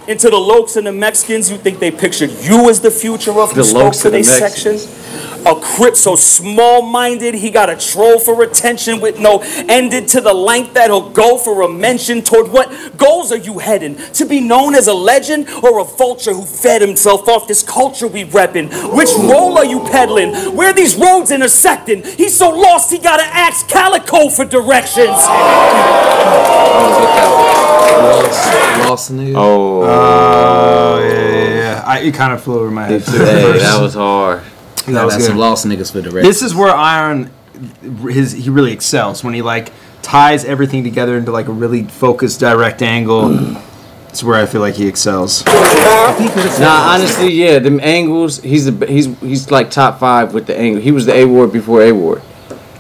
into the Lokes and the Mexicans, you think they pictured you as the future of who The spoke Lokes to and the their Mexicans. section? A crip so small-minded, he got a troll for attention with no ended to the length that'll go for a mention. Toward what goals are you heading? To be known as a legend or a vulture who fed himself off this culture we reppin'? Which role are you peddling? Where these roads intersecting? He's so lost he gotta ask Calico for directions. Lost nigga. Oh, yeah. It kind of flew over my head too. Hey, that was hard. That was some good. lost niggas for direction. This is where Iron, he really excels when he like ties everything together into like a really focused, direct angle. It's where I feel like he excels. Nah, honestly, yeah, them angles. He's like top 5 with the angle. He was the A-Ward before A-Ward.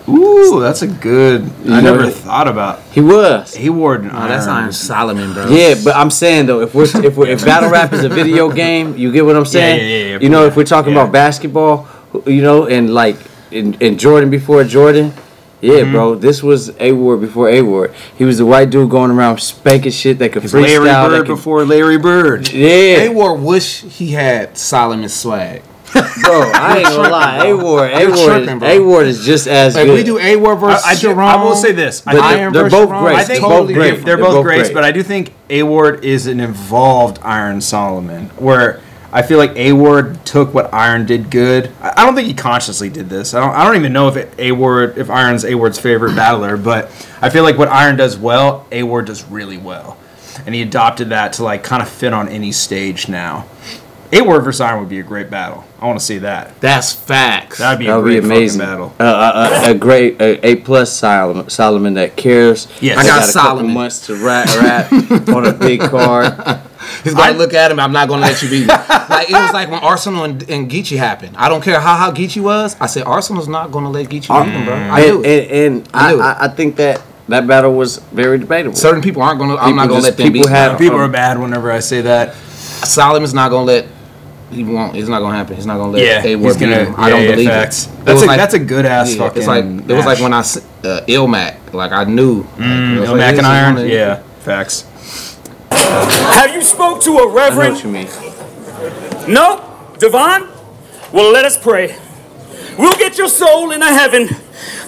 Ooh, that's a good. I know, never thought about. He was. A-Ward and Oh, that's Iron Solomon, bro. Yeah, but I'm saying though, if battle rap is a video game, you get what I'm saying? Yeah, you know, if we're talking about basketball, you know, and like in Jordan before Jordan, yeah, bro, this was A-Ward before A-Ward. He was the white dude going around spanking shit that could freestyle. Larry Bird before Larry Bird. Yeah. A-Ward wish he had Solomon's swag. Bro, I ain't gonna lie. A-Ward is just as Like good. we do A-Ward versus Sharon. I will say this. But they're both great. I think both great. They're both great, but I do think A-Ward is an involved Iron Solomon, where I feel like A-Ward took what Iron did good. I don't think he consciously did this. I don't even know if Iron's A-Ward's favorite battler, but I feel like what Iron does well, A-Ward does really well, and he adopted that to like kind of fit on any stage now. A-Ward versus Iron would be a great battle. I want to see that. That's facts. That'd be a great fucking battle. A great A+ Solomon that cares. Yes. I got a couple Solomon. months to rap on a big card. He's gonna look at him. I'm not gonna let you beat me. Like it was like when Arsenal and Geechee happened. I don't care how Geechee was. I said Arsenal's not gonna let Geechee beat him, bro. I knew it. And I think that battle was very debatable. Certain people aren't gonna. I'm not gonna let them beat him. People are bad whenever I say that. Solomon's not gonna let. He won't. It's not gonna happen. He's not gonna let. Yeah, A-Ward beat him. I don't believe facts. it. That's a good ass fucking. It's like it was like when I Ilmac. Like I knew. Ilmac and Iron. Yeah, facts. Have you spoke to a I know reverend? what you mean. No? Devon? Well, let us pray. We'll get your soul into heaven.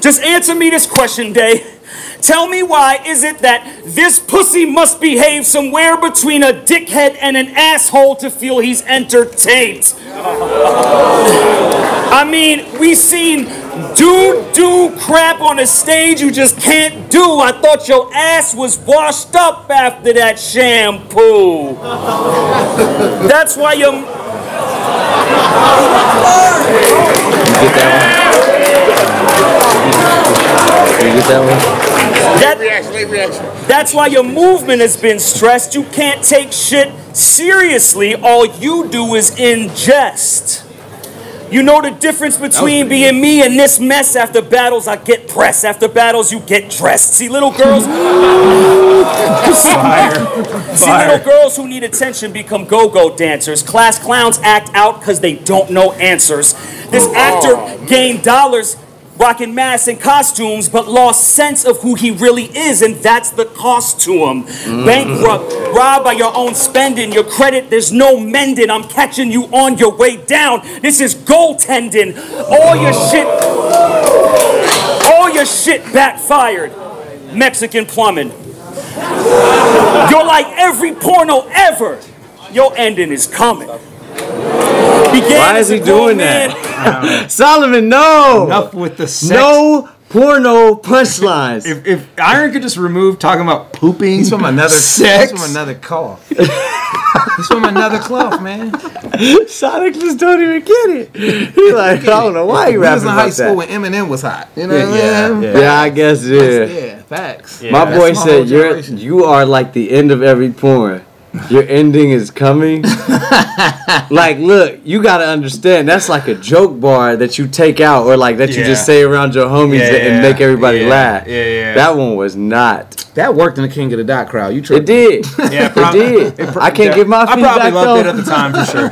Just answer me this question, Day. Tell me why is it that this pussy must behave somewhere between a dickhead and an asshole to feel he's entertained? I mean, we seen dude do crap on a stage you just can't do. I thought your ass was washed up after that shampoo. That's why you're... You get that one? You get that one? Late reaction. That's why your movement has been stressed. You can't take shit seriously. All you do is ingest. You know the difference between being me and this mess. After battles, I get pressed. After battles, you get dressed. See, little girls... See, little girls who need attention become go-go dancers. Class clowns act out because they don't know answers. This actor gained dollars rocking masks and costumes, but lost sense of who he really is, and that's the cost to him. Bankrupt, robbed by your own spending, your credit, there's no mending. I'm catching you on your way down. This is goaltending. All your shit backfired. Mexican plumbing. You're like every porno ever. Your ending is coming. Why is he doing that? Solomon, no! Enough with the sex. No porno punchlines. If Iron could just remove talking about pooping, He's from another sex. He's from another cloth. He's from another cloth, man. Sonic just don't even get it. He like, I don't know why he He rapping was in about high school that. when Eminem was hot. You know what I mean? Yeah, I guess, yeah. Yeah, facts. My That's boy my said, whole generation. you are like the end of every porn. Your ending is coming. Like, look, you gotta understand, that's like a joke bar that you take out, or like that you just say around your homies and make everybody laugh. That one was not. That worked in the King of the Dot crowd. You It tripped. did. Yeah, It did. I can't give my I feedback probably loved it though. at the time for sure.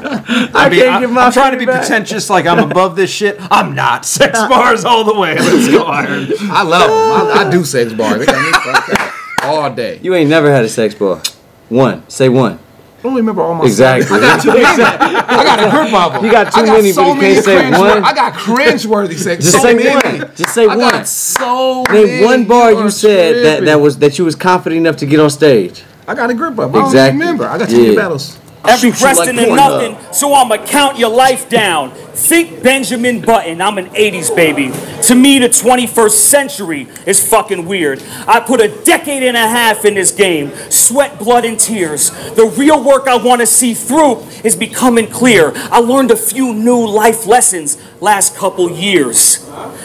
I'm trying to be pretentious, like I'm above this shit. I'm not. Sex bars all the way. Let's go, Iron. I love them. I do sex bars. They got me fucked up all day. You ain't never had a sex bar. One. Say one. don't remember all my Exactly. I got too many. I got a grip of them. You got too many, but you can't say one. I got cringe-worthy sex. Just say one. Just say I one. got so Name many. one bar you said tripping. that you was confident enough to get on stage. I got a grip of. I don't Exactly. remember. I got too many battles. Resting in nothing, so I'ma count your life down. Think Benjamin Button, I'm an 80s baby. To me, the 21st century is fucking weird. I put a decade and a half in this game, sweat, blood, and tears. The real work I want to see through is becoming clear. I learned a few new life lessons last couple years.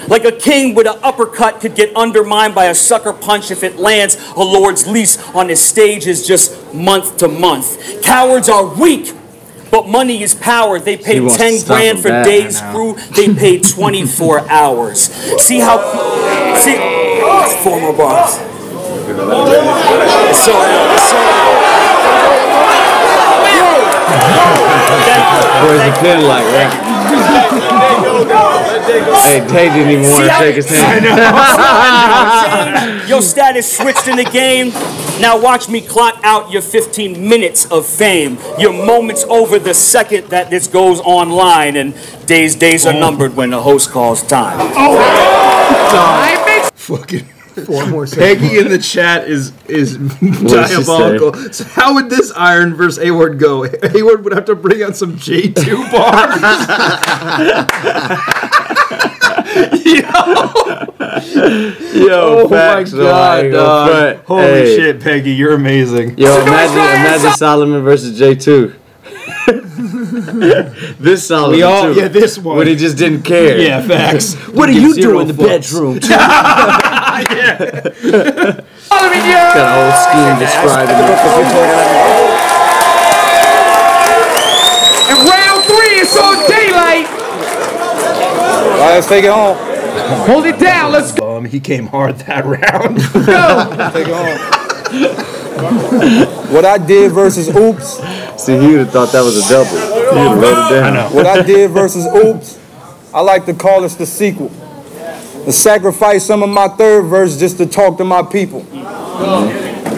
Like a king with an uppercut could get undermined by a sucker punch if it lands. A lord's lease on this stage is just month to month. Cowards are weak, but money is power. They pay 10 grand for days through. They pay 24 hours. See how... See... 4 more bars. Boys are feeling like, right? Hey, Tay didn't even want to shake his hand. Your status switched in the game. Now watch me clock out your 15 minutes of fame. Your moments over the second that this goes online, and days are numbered when the host calls time. Fucking 4 more seconds. Peggy in the chat is diabolical. So how would this Iron versus Hayward go? Hayward would have to bring out some J2 bars. Yo, facts, oh my God, dog. Holy Hey. shit, Peggy, you're amazing. Yo, imagine Solomon versus J2. This Solomon too. Yeah, this one. When he just didn't care. Yeah, facts. What do you do in the bedroom? Got a whole scheme describing it. And round 3 is on DAYLYT. All right, let's take it home. Hold it down. Let's go. He came hard that round. Take it home. What I did versus Oops. See, he would have thought that was a double. He would have wrote it down. What I did versus Oops, I like to call this the sequel. To sacrifice some of my third verse just to talk to my people.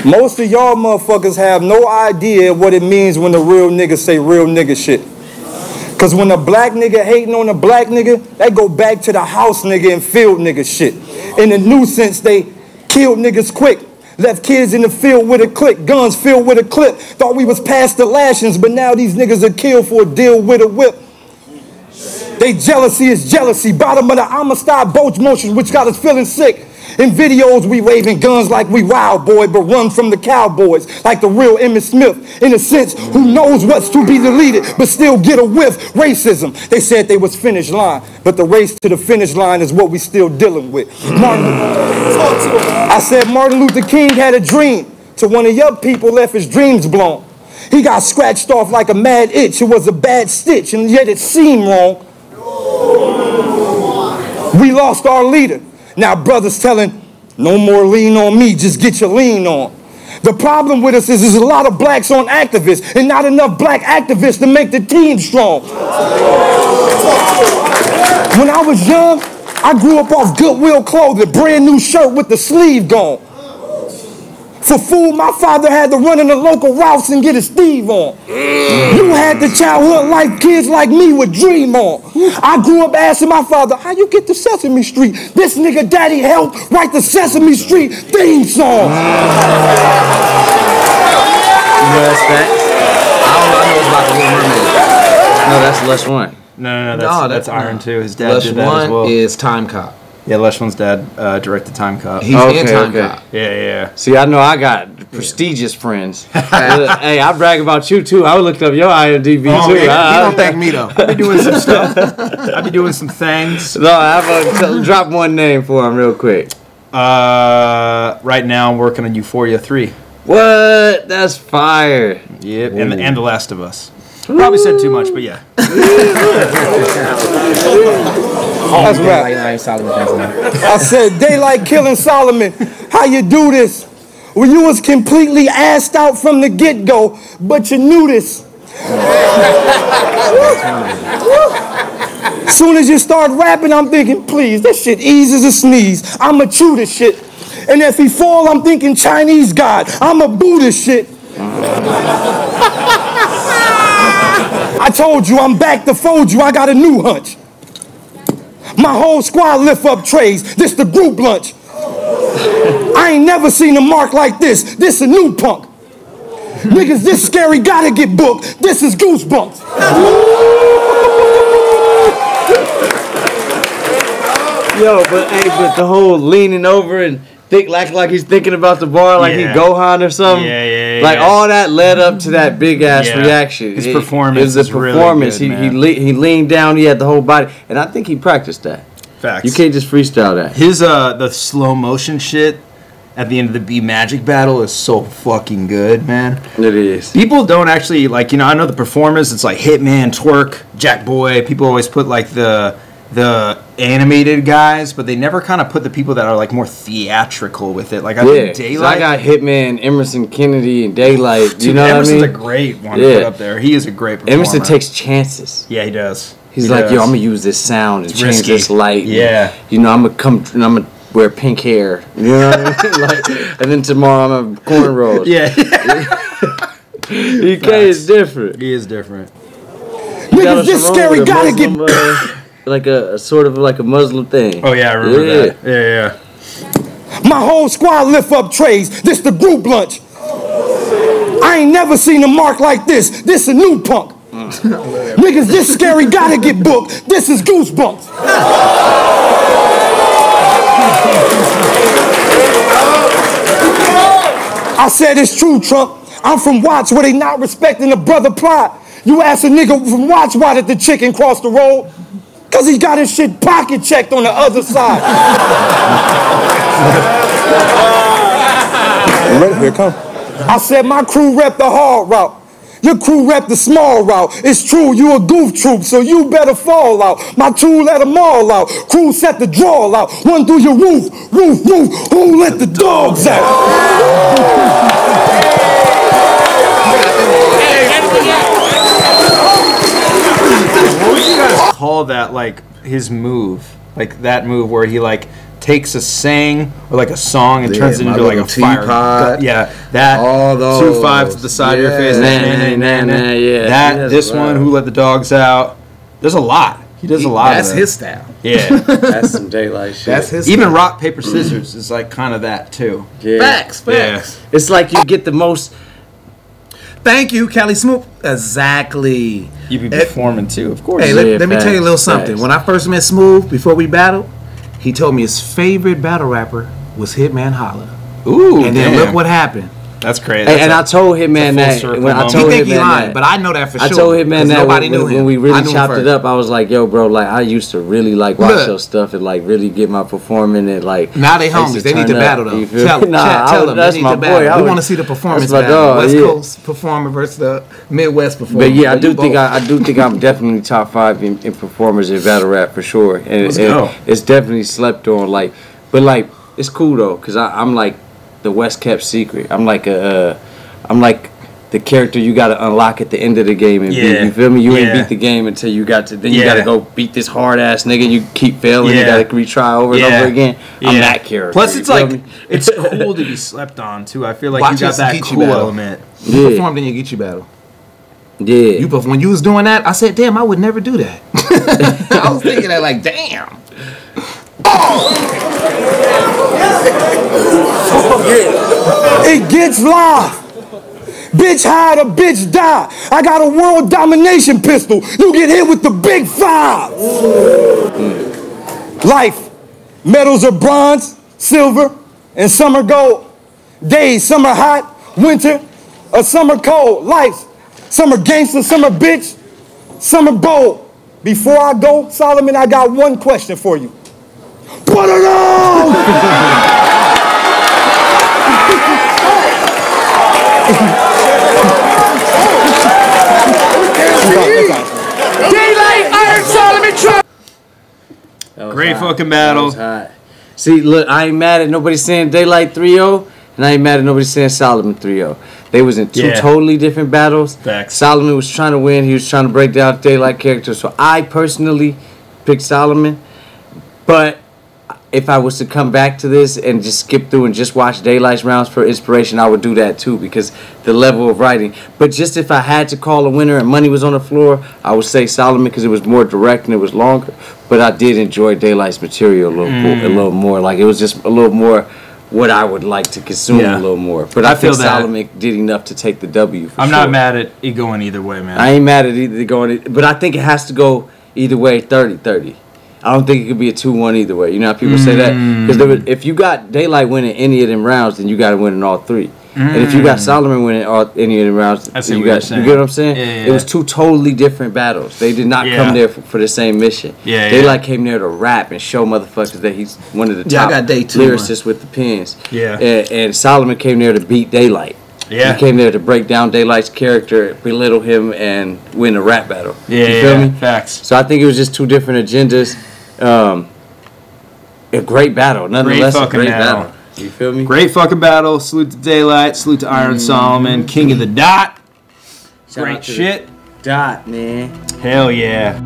Most of y'all motherfuckers have no idea what it means when the real niggas say real nigga shit. Cause when a black nigga hating on a black nigga, they go back to the house nigga and field nigga shit. In the new sense, they killed niggas quick. Left kids in the field with a click, guns filled with a clip. Thought we was past the lashings, but now these niggas are killed for a deal with a whip. They jealousy is jealousy. Bottom of the Amistad Boach motion, which got us feeling sick. In videos, we waving guns like we wild boy, but run from the cowboys like the real Emmitt Smith. In a sense, who knows what's to be deleted, but still get a whiff. Racism. They said they was finish line, but the race to the finish line is what we still dealing with. I said Martin Luther King had a dream. To one of your people left his dreams blown. He got scratched off like a mad itch. It was a bad stitch, and yet it seemed wrong. We lost our leader. Now brothers telling, no more lean on me, just get your lean on. The problem with us is there's a lot of blacks on activists and not enough black activists to make the team strong. When I was young, I grew up off Goodwill clothing, brand new shirt with the sleeve gone. For food, my father had to run in the local routes and get his Steve on. You had the childhood life kids like me would dream on. I grew up asking my father, how you get to Sesame Street? This nigga daddy helped write the Sesame Street theme song. You know that's facts? I know it's about the Little Mermaid. No, that's Lush 1. No, that's Iron 2. His dad Lush did that 1 as well. is Time Cop. Yeah, Lush 1's dad directed Time Cop. He's in Time Cop. Yeah. See, I know I got prestigious friends. Hey, I brag about you too. I looked up your IMDb too. He don't thank me though. I be doing some stuff. I be doing some things. No, drop one name for him real quick. Right now I'm working on Euphoria 3. What? That's fire. Yep, and The Last of Us. Probably said too much, but yeah. That's right. I said, DAYLYT killing Solomon. How you do this? Well, you was completely assed out from the get-go, but you knew this. Soon as you start rapping, I'm thinking, please, this shit eases a sneeze. I'ma chew this shit. And if he fall, I'm thinking Chinese God. I'ma boo this shit. I told you I'm back to fold you. I got a new hunch. My whole squad lift up trays. This the group lunch. I ain't never seen a mark like this. This a new punk. Niggas this scary gotta get booked. This is Goosebumps. Yo, but the whole leaning over and like he's thinking about the bar like he Gohan or something. Yeah. Like all that led up to that big ass reaction. His performance. It was a performance. Really good, he leaned down. He had the whole body, and I think he practiced that. Facts. You can't just freestyle that. His the slow motion shit at the end of the B Magic battle is so fucking good, man. It is. People don't actually like, I know the performers. It's like Hitman, Twerk, Jack Boy. People always put like the animated guys, but they never kind of put the people that are like more theatrical with it. Like I think DAYLYT. I got Hitman, Emerson Kennedy, and DAYLYT. You know Emerson's what I mean? a great one to put up there. He is a great performer. Emerson takes chances. Yeah, he does. He's like, yo, I'm gonna use this sound and change this light. Yeah. And, I'm gonna wear pink hair. You know what I mean? Like, and then tomorrow I'm gonna have cornrows. Yeah. EK is different. He is different. Niggas this scary gotta get like a sort of like a Muslim thing. Oh yeah, I remember that. Yeah. My whole squad lift up trays. This the group lunch. I ain't never seen a mark like this. This a new punk. Niggas this scary gotta get booked. This is Goosebumps. I said it's true, Trump. I'm from Watts where they not respecting the brother plot. You ask a nigga from Watts why did the chicken cross the road? Cause he got his shit pocket checked on the other side. Ready? Here come. I said my crew rep the hard route. Your crew rep the small route. It's true, you a goof troop, so you better fall out. My two let them all out. Crew set the draw out. Run through your roof. Who let the dogs out? Call that like his move, like that move where he like takes a saying or like a song and turns it into like a fire. Yeah, that all those 2 5s to the side of your face. That this one, who let the dogs out. There's a lot. He does a lot. That's his style. Yeah, that's some DAYLYT shit. That's his. Even rock paper scissors is like kind of that too. Yeah. Facts. Yeah. It's like you get the most. Thank you, CALI SMOOV. Exactly. You be performing too, of course. Hey, let me tell you a little something. When I first met SMOOV, before we battled, he told me his favorite battle rapper was Hitman Holla. Ooh, and then look what happened. That's crazy. And I told Hitman that when I told him that, but I know that for sure. I told Hitman that nobody knew him. When we really chopped it up, I was like, "Yo, bro, like I used to really like watch your stuff and like really get my performing and like." Now they homies. They need to battle though. Tell them. That's my boy. We want to see the performance battle. West Coast performer versus the Midwest performer. But yeah, I do think I'm definitely top 5 in performers in battle rap for sure. And it's definitely slept on. Like, but like it's cool though because I'm like the West kept secret. I'm like the character you got to unlock at the end of the game and beat. You feel me? You ain't beat the game until you got to. Then you got to go beat this hard ass nigga. And you keep failing. You got to retry over and over again. I'm that character. Plus, it's like it's cool to be slept on too. I feel like you got that cool element. You performed in your Geechee battle. Yeah. When you was doing that, I said, "Damn, I would never do that." I was thinking that, like, damn. It gets live. Bitch hide or bitch die. I got a world domination pistol. You get hit with the big 5. Life. Medals are bronze, silver, and some are gold. Days, some are hot, winter, or some are cold. Life. Some are gangster, some are bitch, some are bold. Before I go, Solomon, I got one question for you. Put it on! DAYLYT, Iron Solomon, Trump. Great fucking battle. See, look, I ain't mad at nobody saying DAYLYT 3-0, and I ain't mad at nobody saying Solomon 3-0. They was in two totally different battles. Facts. Solomon was trying to win. He was trying to break down DAYLYT character. So I personally picked Solomon, but if I was to come back to this and just skip through and just watch DAYLYT's rounds for inspiration, I would do that too, because the level of writing. But just if I had to call a winner and money was on the floor, I would say Solomon, because it was more direct and it was longer. But I did enjoy DAYLYT's material a little more. Like, it was just a little more what I would like to consume a little more. But I think Solomon did enough to take the W. I'm not mad at it going either way, man. I ain't mad at either going, but I think it has to go either way, 30-30. I don't think it could be a 2-1 either way. You know how people say that? Because if you got DAYLYT winning any of them rounds, then you got to win in all three. And if you got Solomon winning any of them rounds, you get what I'm saying? Yeah. It was two totally different battles. They did not come there for the same mission. DAYLYT came there to rap and show motherfuckers that he's one of the top lyricists with the pens. And Solomon came there to beat DAYLYT. He came there to break down DAYLYT's character, belittle him, and win a rap battle. You feel me? Facts. So I think it was just two different agendas. A great battle, nonetheless. A great battle. You feel me? Great fucking battle. Salute to DAYLYT. Salute to Iron Solomon, King of the Dot. Great shit. Dot, man. Hell yeah.